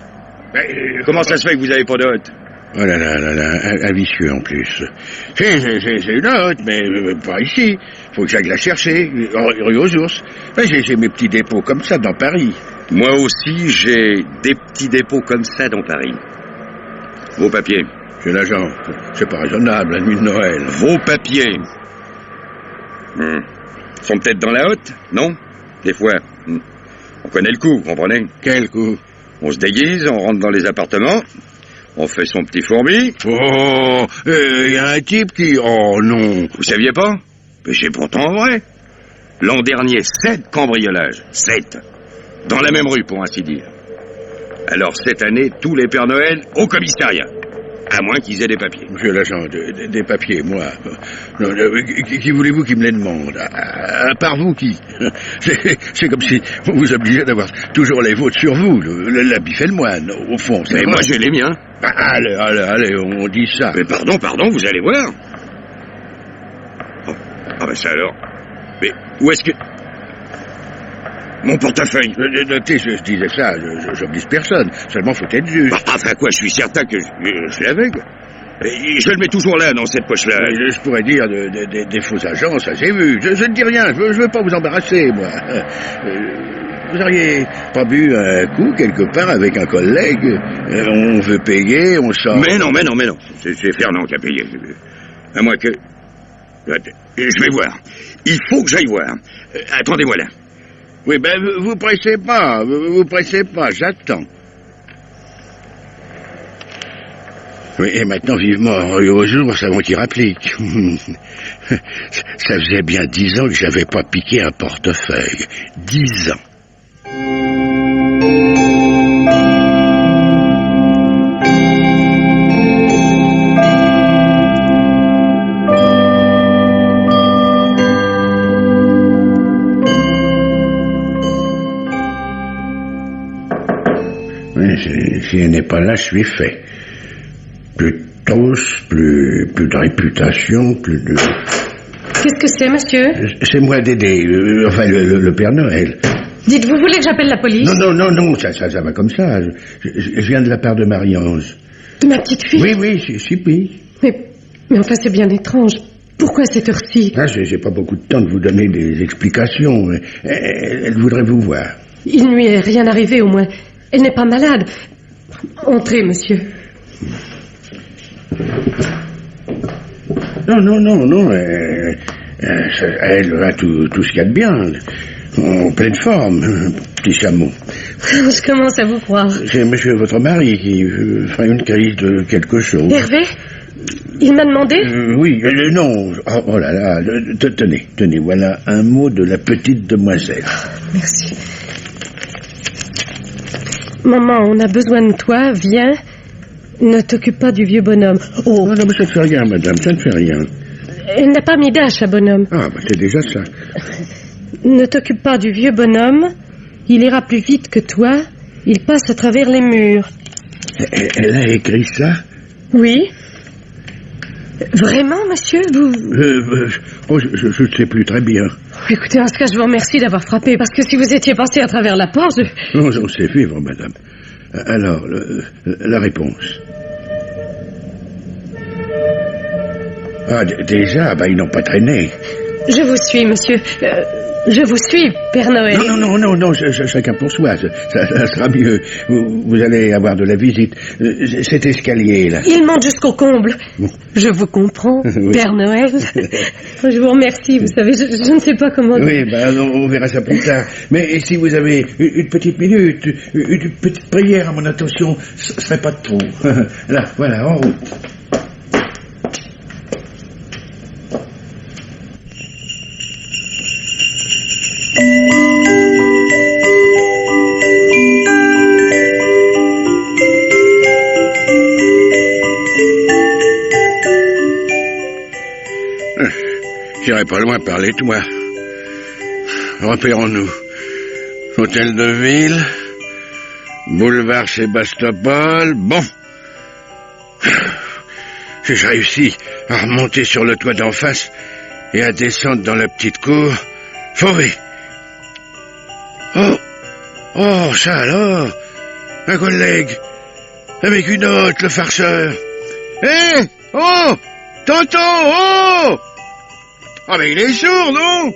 Comment ça se fait que vous avez pas de hotte? Oh là là, un vicieux en plus. J'ai une hotte, mais pas ici. Faut que j'aille la chercher, rue aux ours. J'ai mes petits dépôts comme ça dans Paris. Moi aussi, j'ai des petits dépôts comme ça dans Paris. Vos papiers. Monsieur l'agent, c'est pas raisonnable, la nuit de Noël. Vos papiers. Sont peut-être dans la hotte, non? Des fois. On connaît le coup, vous comprenez? Quel coup? On se déguise, on rentre dans les appartements, on fait son petit fourbi. Oh, y a un type qui... Oh non. Vous saviez pas? Mais c'est pourtant vrai. L'an dernier, 7 cambriolages. 7. Dans la même rue, pour ainsi dire. Alors, cette année, tous les Pères Noël au commissariat. À moins qu'ils aient des papiers. Monsieur l'agent, des papiers, moi. Qui voulez-vous qui me les demande? À part vous, qui? C'est comme si vous vous obligez d'avoir toujours les vôtres sur vous. L'habit fait le moine, au fond. Mais moi, j'ai les miens. Allez, on dit ça. Mais pardon, vous allez voir. Ah ben ça alors. Mais où est-ce que... Mon portefeuille. Notez, je disais ça, j'oblige personne. Seulement, faut être juste. Enfin quoi, je suis certain que je l'avais. Et je le mets toujours là, dans cette poche-là. Je pourrais dire des faux agents, ça j'ai vu. Je ne dis rien, je veux pas vous embarrasser, moi. Vous auriez pas bu un coup quelque part avec un collègue? On veut payer, on sort... Mais non. C'est Fernand qui a payé. À moins que... Je vais voir. Il faut que j'aille voir. Attendez-moi là. Oui, vous pressez pas, j'attends. Oui, et maintenant, vivement, rue aux ours avant qu'il rapplique. Ça faisait bien 10 ans que j'avais pas piqué un portefeuille. 10 ans. Si elle n'est pas là, je suis fait. Plus de toast, plus de réputation, plus de... Qu'est-ce que c'est, monsieur? C'est moi Dédé, enfin le Père Noël. Dites, vous voulez que j'appelle la police? Non, ça va comme ça. Je viens de la part de Marie-Ange. De ma petite fille? Oui, si. Mais enfin, c'est bien étrange. Pourquoi cette heure-ci? J'ai pas beaucoup de temps de vous donner des explications. Elle voudrait vous voir. Il ne lui est rien arrivé, au moins. Elle n'est pas malade. Entrez, monsieur. Non. Elle va tout ce qu'il y a de bien. En pleine forme, petit chameau. Je commence à vous croire. C'est monsieur votre mari qui ferait une crise de quelque chose. Hervé? Il m'a demandé? Oui, non. Oh là là, tenez, voilà un mot de la petite demoiselle. Merci. Maman, on a besoin de toi, viens. Ne t'occupe pas du vieux bonhomme. Oh, non, mais ça ne fait rien, madame, ça ne fait rien. Elle n'a pas mis d'âge à bonhomme. Ah, c'est déjà ça. Ne t'occupe pas du vieux bonhomme. Il ira plus vite que toi. Il passe à travers les murs. Elle a écrit ça? Oui. Vraiment, monsieur, vous... je ne sais plus très bien. Écoutez, en ce cas, je vous remercie d'avoir frappé, parce que si vous étiez passé à travers la porte... Non, on sait vivre, madame. Alors, la réponse. Ah, déjà, ils n'ont pas traîné. Je vous suis, monsieur. Je vous suis, Père Noël. Non, chacun pour soi, ça sera mieux. Vous allez avoir de la visite. Cet escalier, là. Il monte jusqu'au comble. Bon. Je vous comprends, Oui. Père Noël. Je vous remercie, vous savez, je ne sais pas comment... Oui, on verra ça plus tard. Mais si vous avez une petite minute, une petite prière à mon attention, ce serait pas de trop. Là, voilà, en route. J'irai pas loin par les toits. Repérons-nous. Hôtel de ville, boulevard Sébastopol, bon. J'ai réussi à remonter sur le toit d'en face et à descendre dans la petite cour. Sauvé. Oh, ça alors. Un collègue. Avec une autre, le farceur. Hé! Oh! Tonton! Oh! Ah, mais il est sourd, non?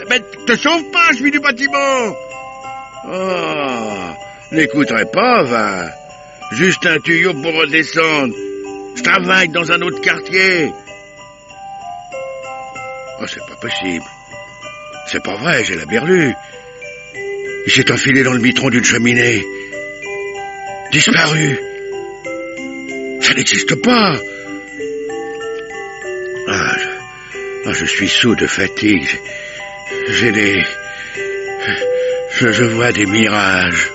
Mais te sauve pas, je suis du bâtiment! Oh! N'écouterai pas, va. Juste un tuyau pour redescendre. Je travaille dans un autre quartier. Oh, c'est pas possible. C'est pas vrai, j'ai la berlue. Il s'est enfilé dans le mitron d'une cheminée. Disparu. Ça n'existe pas. Je suis sourd de fatigue. J'ai des... Je vois des mirages.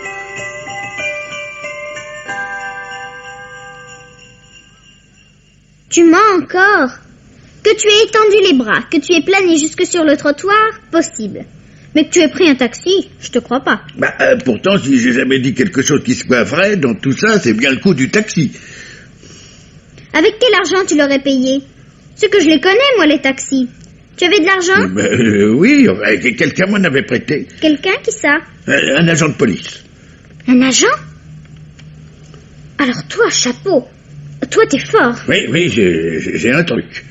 Tu mens encore. Que tu aies étendu les bras, que tu aies plané jusque sur le trottoir, possible. Mais que tu aies pris un taxi, je te crois pas. Pourtant, si j'ai jamais dit quelque chose qui soit vrai dans tout ça, c'est bien le coup du taxi. Avec quel argent tu l'aurais payé? C'est que je les connais, moi, les taxis. Tu avais de l'argent? Oui, quelqu'un m'en avait prêté. Quelqu'un, qui ça? Un agent de police. Un agent? Alors toi, chapeau. Toi, t'es fort. Oui, j'ai un truc.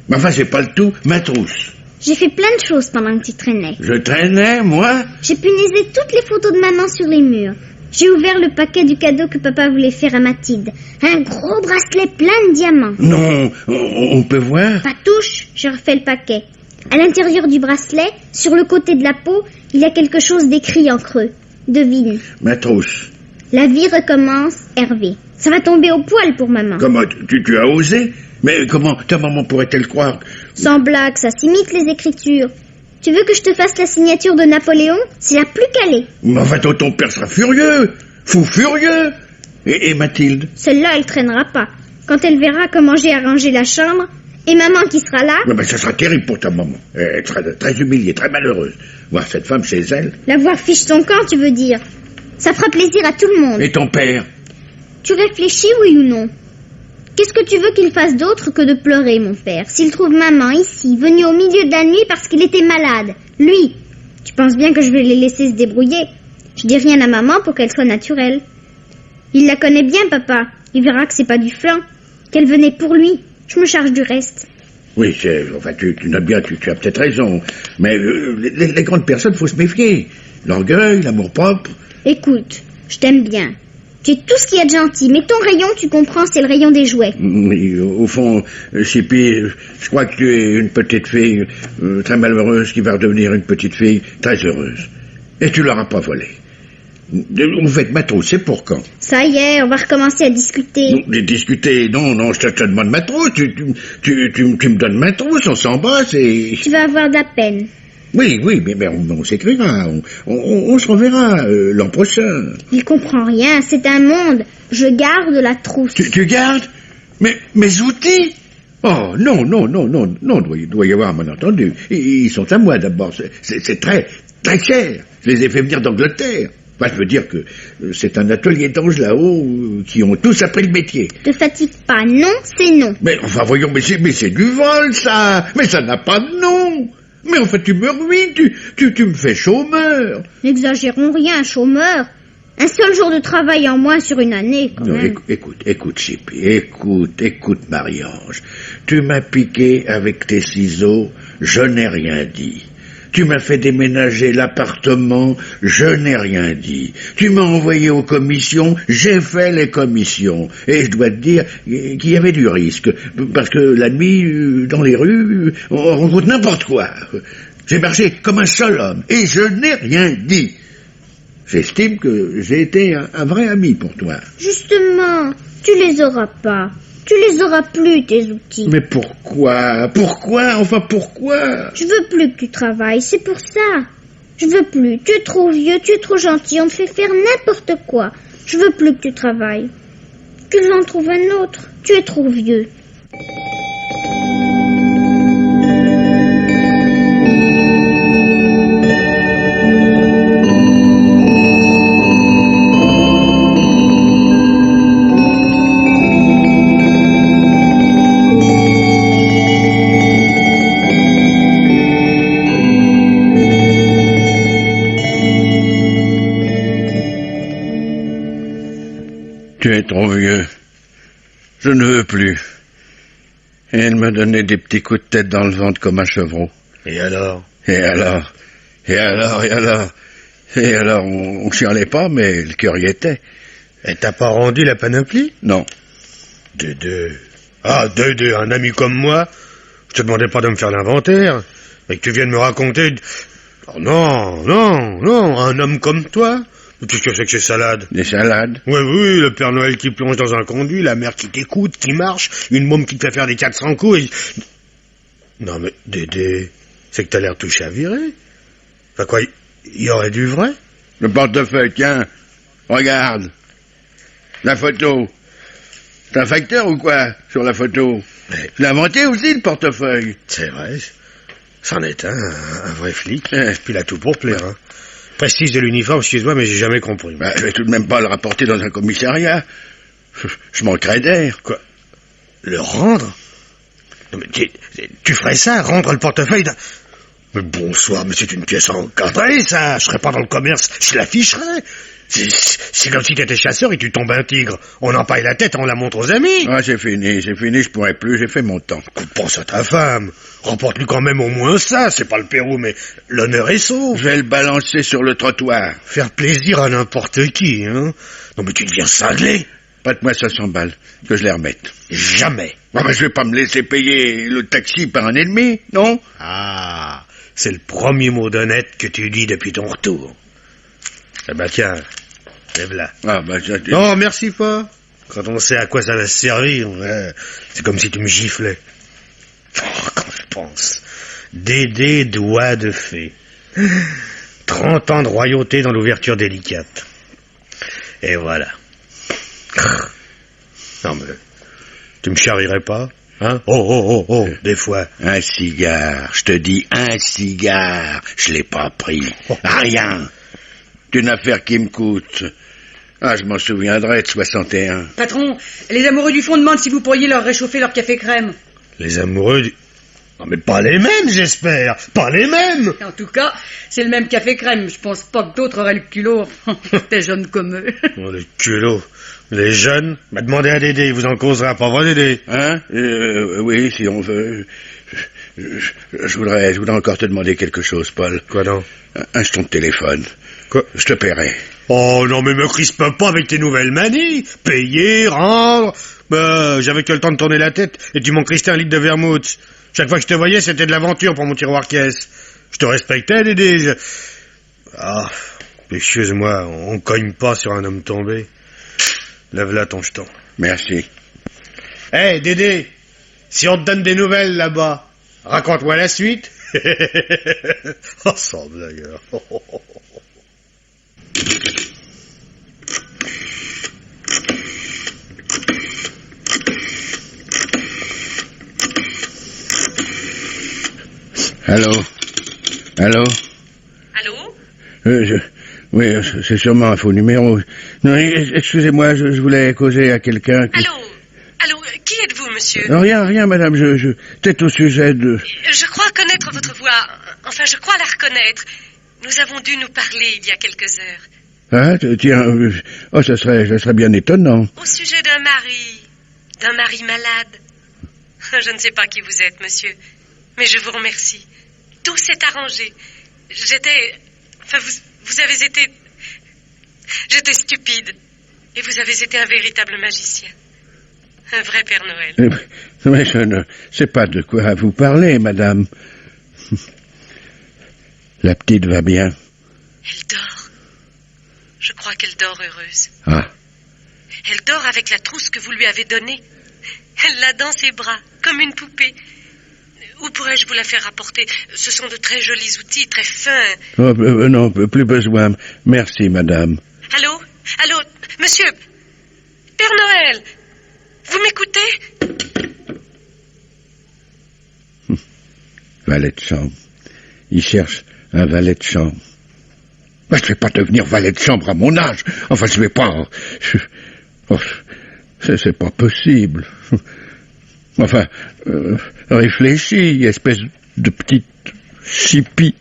Mais enfin, c'est pas le tout, ma trousse. J'ai fait plein de choses pendant que tu traînais. Je traînais, moi? J'ai punaisé toutes les photos de maman sur les murs. J'ai ouvert le paquet du cadeau que papa voulait faire à Mathilde. Un gros bracelet plein de diamants. Non, on peut voir? Pas touche, j'ai refait le paquet. À l'intérieur du bracelet, sur le côté de la peau, il y a quelque chose d'écrit en creux. Devine. Ma trousse. La vie recommence, Hervé. Ça va tomber au poil pour maman. Comment, tu as osé? Mais comment ta maman pourrait-elle croire? Sans blague, ça s'imite les écritures. Tu veux que je te fasse la signature de Napoléon? C'est la plus calée. Mais enfin, ton père sera furieux. Fou furieux. Et Mathilde? Celle-là, elle traînera pas. Quand elle verra comment j'ai arrangé la chambre, et maman qui sera là... Mais ça sera terrible pour ta maman. Elle sera très humiliée, très malheureuse. Voir cette femme chez elle. La voir fiche son camp, tu veux dire. Ça fera plaisir à tout le monde. Et ton père? Tu réfléchis, oui ou non? Qu'est-ce que tu veux qu'il fasse d'autre que de pleurer, mon père, s'il trouve maman ici, venue au milieu de la nuit parce qu'il était malade? Lui, tu penses bien que je vais les laisser se débrouiller? Je dis rien à maman pour qu'elle soit naturelle. Il la connaît bien, papa. Il verra que c'est pas du flan. Qu'elle venait pour lui. Je me charge du reste. Oui, enfin, tu notes bien, tu as peut-être raison. Mais les grandes personnes, faut se méfier. L'orgueil, l'amour-propre... Écoute, je t'aime bien. Tu es tout ce qu'il y a de gentil, mais ton rayon, tu comprends, c'est le rayon des jouets. Oui, au fond, Chippy, je crois que tu es une petite fille très malheureuse qui va redevenir une petite fille très heureuse. Et tu l'auras pas volée. En fait, ma trousse, c'est pour quand? Ça y est, on va recommencer à discuter. Non, discuter, non, je te demande ma trousse, tu me donnes ma trousse, on s'embrasse et... Tu vas avoir de la peine. Oui, mais on s'écrira, on se reverra l'an prochain. Il comprend rien, c'est un monde. Je garde la trousse. Tu gardes? Mais mes outils? Oh, non, il doit y avoir un malentendu. Ils sont à moi d'abord, c'est très, très cher. Je les ai fait venir d'Angleterre. Enfin, je veux dire que c'est un atelier d'anges là-haut qui ont tous appris le métier. Te fatigue pas, non, c'est non. Mais enfin, voyons, mais c'est du vol, ça. Mais ça n'a pas de nom. Mais enfin, tu me ruines, tu me fais chômeur. N'exagérons rien, chômeur. Un seul jour de travail en moins sur une année, quand même. Écoute, Chippy, écoute, Marie-Ange. Tu m'as piqué avec tes ciseaux je n'ai rien dit. Tu m'as fait déménager l'appartement, je n'ai rien dit. Tu m'as envoyé aux commissions, j'ai fait les commissions. Et je dois te dire qu'il y avait du risque, parce que la nuit, dans les rues, on rencontre n'importe quoi. J'ai marché comme un seul homme, et je n'ai rien dit. J'estime que j'ai été un vrai ami pour toi. Justement, tu les auras pas. Tu les auras plus, tes outils. Mais pourquoi? Enfin, pourquoi? Je veux plus que tu travailles, c'est pour ça. Je veux plus. Tu es trop vieux, tu es trop gentil, on te fait faire n'importe quoi. Je veux plus que tu travailles. Qu'ils en trouvent un autre. Tu es trop vieux. Tu es trop vieux. Je ne veux plus. Et elle me donnait des petits coups de tête dans le ventre comme un chevreau. Et alors, on chialait pas, mais le cœur y était. Et t'as pas rendu la panoplie? Non. Dédé. Ah, Dédé, un ami comme moi. Je te demandais pas de me faire l'inventaire. Et que tu viennes me raconter... Oh, non, un homme comme toi. Qu'est-ce que c'est que ces salades? Des salades? Oui, le Père Noël qui plonge dans un conduit, la mère qui t'écoute, qui marche, une môme qui te fait faire des 400 coups et... Non mais, Dédé, c'est que t'as l'air tout chaviré. Enfin quoi, il y aurait du vrai? Le portefeuille, tiens, regarde. La photo. T'es un facteur ou quoi, sur la photo? Mais... Je l'ai inventé aussi, le portefeuille. C'est vrai, c'en est un vrai flic. Puis il a tout pour plaire, hein. Prestige de l'uniforme, excuse-moi, mais j'ai jamais compris. Je vais tout de même pas le rapporter dans un commissariat. Je manquerais d'air. Quoi? Le rendre? Non, mais tu ferais ça, rendre le portefeuille d'un... Mais bonsoir, mais c'est une pièce encadrée, ça. Je serais pas dans le commerce, je l'afficherais. C'est comme si t'étais chasseur et tu tombes un tigre. On empaille la tête, on la montre aux amis. Ah, c'est fini, je pourrais plus, j'ai fait mon temps. Pense à ta femme. Remporte-lui quand même au moins ça, c'est pas le Pérou, mais l'honneur est sauf. Je vais le balancer sur le trottoir. Faire plaisir à n'importe qui, hein. Non mais tu deviens cinglé. Prête-moi 500 balles, que je les remette. Jamais. Ah, je vais pas me laisser payer le taxi par un ennemi, non? Ah, c'est le premier mot d'honnête que tu dis depuis ton retour. Eh ben tiens, lève-la. Ah bah ça... Non, merci pas. Quand on sait à quoi ça va se servir, c'est comme si tu me giflais. Oh, quand je pense. Dédé doigt de fée. 30 ans de royauté dans l'ouverture délicate. Et voilà. Non mais, tu me charrierais pas? Hein? Oh, des fois. Un cigare, je te dis un cigare. Je l'ai pas pris. Rien. C'est une affaire qui me coûte. Ah, je m'en souviendrai de 61. Patron, les amoureux du fond demandent si vous pourriez leur réchauffer leur café crème. Les amoureux du... Non mais pas les mêmes, j'espère. Pas les mêmes. En tout cas, c'est le même café crème. Je pense pas que d'autres auraient le culot. Des jeunes comme eux. Oh, le culot. Les jeunes, m'a demandé à Dédé, il vous en causera pas, vrai Dédé? Hein? Oui, si on veut. Je voudrais encore te demander quelque chose, Paul. Quoi donc? Un jeton de téléphone. Quoi? Je te paierai. Oh non mais me crispe pas avec tes nouvelles manies. Payer, rendre... j'avais que le temps de tourner la tête et tu m'en cristais un litre de vermouth. Chaque fois que je te voyais, c'était de l'aventure pour mon tiroir caisse. Je te respectais, Dédé. Ah, excuse-moi, on cogne pas sur un homme tombé. Lève-la ton jeton. Merci. Hey, Dédé, si on te donne des nouvelles là-bas, raconte-moi la suite. Oh, sans blague. Allô? Oui, c'est sûrement un faux numéro. Non, excusez-moi, je voulais causer à quelqu'un qui... Allô, qui êtes-vous, monsieur? Rien, madame, peut-être au sujet de... Je crois connaître votre voix. Enfin, je crois la reconnaître. Nous avons dû nous parler il y a quelques heures. Ah, tiens, ça serait bien étonnant. Au sujet d'un mari malade. Je ne sais pas qui vous êtes, monsieur. Mais je vous remercie. Tout s'est arrangé. Vous avez été... J'étais stupide. Et vous avez été un véritable magicien. Un vrai Père Noël. Mais je ne sais pas de quoi vous parlez, madame. La petite va bien. Elle dort. Je crois qu'elle dort heureuse. Ah. Elle dort avec la trousse que vous lui avez donnée. Elle l'a dans ses bras, comme une poupée. Où pourrais-je vous la faire apporter? Ce sont de très jolis outils, très fins. Oh, non, plus besoin. Merci, madame. Allô? Allô? Monsieur? Père Noël? Vous m'écoutez? Valet de chambre. Il cherche un valet de chambre. Mais je ne vais pas devenir valet de chambre à mon âge. Enfin, je vais pas... c'est pas possible. Enfin, réfléchis, espèce de petite chipie.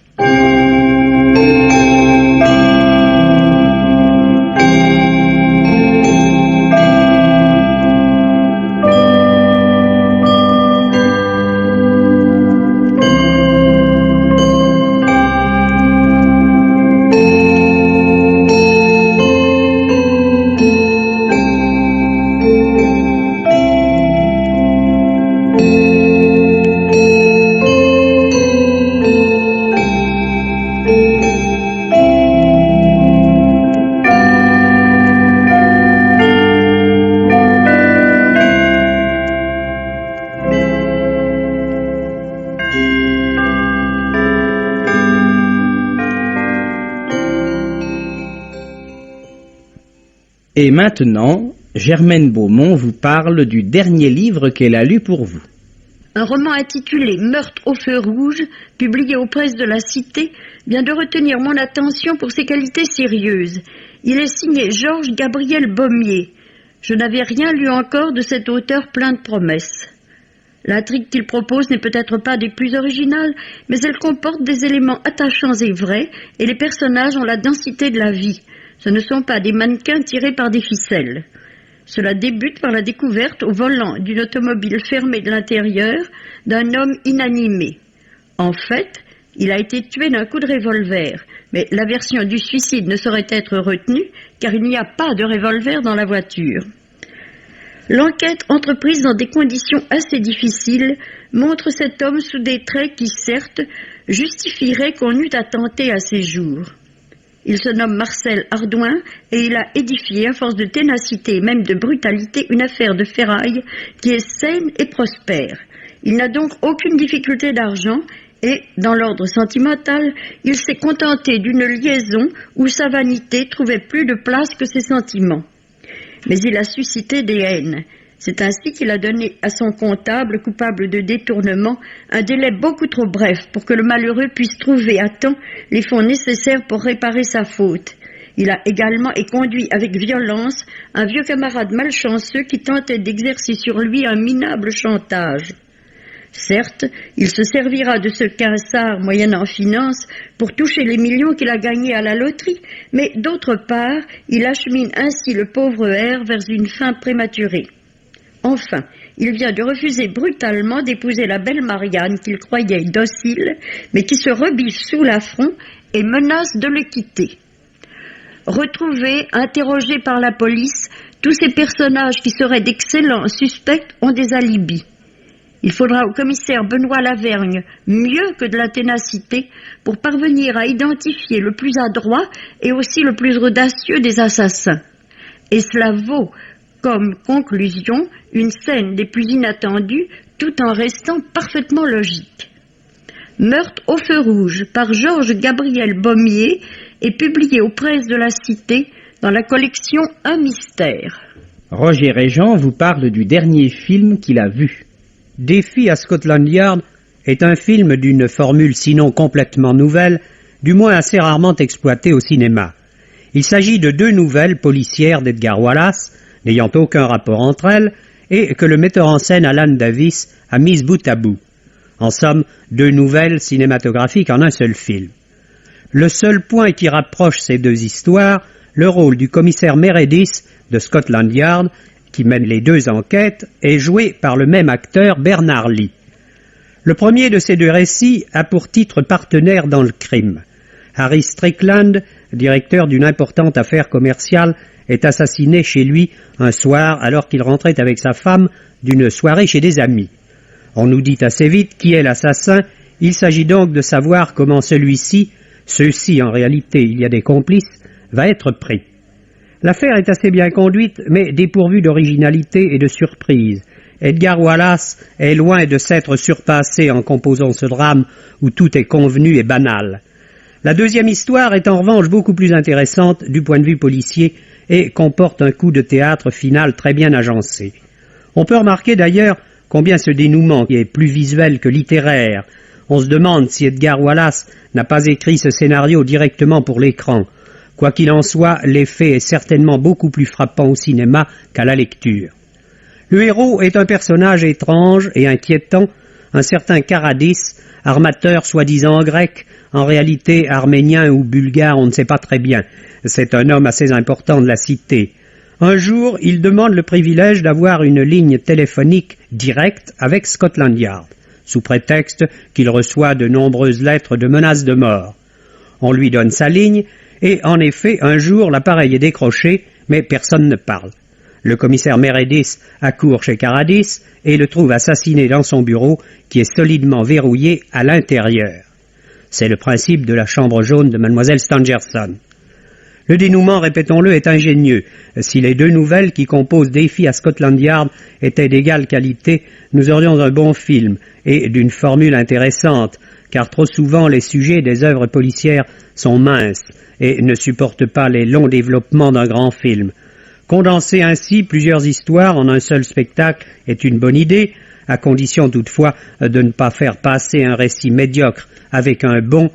Et maintenant, Germaine Beaumont vous parle du dernier livre qu'elle a lu pour vous. Un roman intitulé « Meurtre au feu rouge », publié aux presses de la Cité, vient de retenir mon attention pour ses qualités sérieuses. Il est signé Georges Gabriel Baumier. Je n'avais rien lu encore de cet auteur plein de promesses. L'intrigue qu'il propose n'est peut-être pas des plus originales, mais elle comporte des éléments attachants et vrais, et les personnages ont la densité de la vie. Ce ne sont pas des mannequins tirés par des ficelles. Cela débute par la découverte au volant d'une automobile fermée de l'intérieur d'un homme inanimé. En fait, il a été tué d'un coup de revolver, mais la version du suicide ne saurait être retenue car il n'y a pas de revolver dans la voiture. L'enquête entreprise dans des conditions assez difficiles montre cet homme sous des traits qui, certes, justifieraient qu'on eût attenté à ses jours. Il se nomme Marcel Ardouin et il a édifié, à force de ténacité et même de brutalité, une affaire de ferraille qui est saine et prospère. Il n'a donc aucune difficulté d'argent et, dans l'ordre sentimental, il s'est contenté d'une liaison où sa vanité trouvait plus de place que ses sentiments. Mais il a suscité des haines. C'est ainsi qu'il a donné à son comptable, coupable de détournement, un délai beaucoup trop bref pour que le malheureux puisse trouver à temps les fonds nécessaires pour réparer sa faute. Il a également conduit avec violence un vieux camarade malchanceux qui tentait d'exercer sur lui un minable chantage. Certes, il se servira de ce quinçard moyennant finance pour toucher les millions qu'il a gagnés à la loterie, mais d'autre part, il achemine ainsi le pauvre R vers une fin prématurée. Enfin, il vient de refuser brutalement d'épouser la belle Marianne qu'il croyait docile, mais qui se rebiffe sous l'affront et menace de le quitter. Retrouvés, interrogés par la police, tous ces personnages qui seraient d'excellents suspects ont des alibis. Il faudra au commissaire Benoît Lavergne mieux que de la ténacité pour parvenir à identifier le plus adroit et aussi le plus audacieux des assassins. Et cela vaut comme conclusion une scène des plus inattendues tout en restant parfaitement logique. Meurtre au feu rouge par Georges Gabriel Baumier est publié aux presses de la Cité dans la collection Un mystère. Roger Régent vous parle du dernier film qu'il a vu. Défi à Scotland Yard est un film d'une formule sinon complètement nouvelle, du moins assez rarement exploitée au cinéma. Il s'agit de deux nouvelles policières d'Edgar Wallace, n'ayant aucun rapport entre elles, et que le metteur en scène Alan Davis a mises bout à bout. En somme, deux nouvelles cinématographiques en un seul film. Le seul point qui rapproche ces deux histoires, le rôle du commissaire Meredith de Scotland Yard, qui mène les deux enquêtes, est joué par le même acteur Bernard Lee. Le premier de ces deux récits a pour titre Partenaire dans le crime. Harry Strickland, directeur d'une importante affaire commerciale, est assassiné chez lui un soir alors qu'il rentrait avec sa femme d'une soirée chez des amis. On nous dit assez vite qui est l'assassin. Il s'agit donc de savoir comment celui-ci, ceux-ci en réalité il y a des complices, va être pris. L'affaire est assez bien conduite, mais dépourvue d'originalité et de surprise. Edgar Wallace est loin de s'être surpassé en composant ce drame où tout est convenu et banal. La deuxième histoire est en revanche beaucoup plus intéressante du point de vue policier et comporte un coup de théâtre final très bien agencé. On peut remarquer d'ailleurs combien ce dénouement est plus visuel que littéraire. On se demande si Edgar Wallace n'a pas écrit ce scénario directement pour l'écran. Quoi qu'il en soit, l'effet est certainement beaucoup plus frappant au cinéma qu'à la lecture. Le héros est un personnage étrange et inquiétant, un certain Karadis, armateur soi-disant grec, en réalité arménien ou bulgare, on ne sait pas très bien. C'est un homme assez important de la cité. Un jour, il demande le privilège d'avoir une ligne téléphonique directe avec Scotland Yard, sous prétexte qu'il reçoit de nombreuses lettres de menaces de mort. On lui donne sa ligne, et en effet, un jour, l'appareil est décroché, mais personne ne parle. Le commissaire Meredith accourt chez Karadis et le trouve assassiné dans son bureau, qui est solidement verrouillé à l'intérieur. C'est le principe de la chambre jaune de Mademoiselle Stangerson. Le dénouement, répétons-le, est ingénieux. Si les deux nouvelles qui composent Défi à Scotland Yard étaient d'égale qualité, nous aurions un bon film, et d'une formule intéressante, car trop souvent les sujets des œuvres policières sont minces et ne supportent pas les longs développements d'un grand film. Condenser ainsi plusieurs histoires en un seul spectacle est une bonne idée, à condition toutefois de ne pas faire passer un récit médiocre avec un bon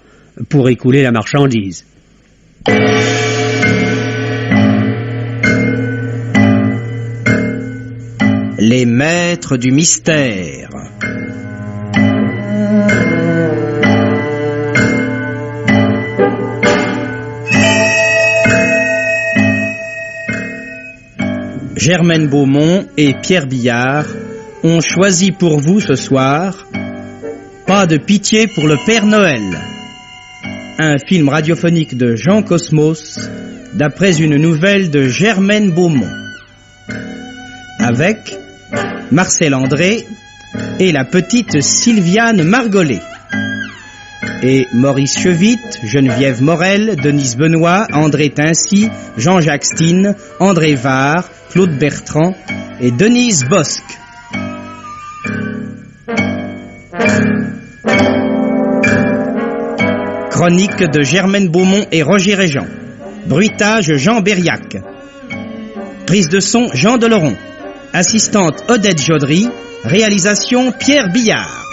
pour écouler la marchandise. Les maîtres du mystère. Germaine Beaumont et Pierre Billard ont choisi pour vous ce soir Pas de pitié pour le Père Noël, un film radiophonique de Jean Cosmos d'après une nouvelle de Germaine Beaumont, avec Marcel André et la petite Sylviane Margollet, et Maurice Chevitte, Geneviève Morel, Denise Benoît, André Tincy, Jean-Jacques Stine, André Var, Claude Bertrand et Denise Bosque. Chronique de Germaine Beaumont et Roger Régent. Bruitage Jean Berriac. Prise de son Jean Deleron. Assistante Odette Jaudery. Réalisation Pierre Billard.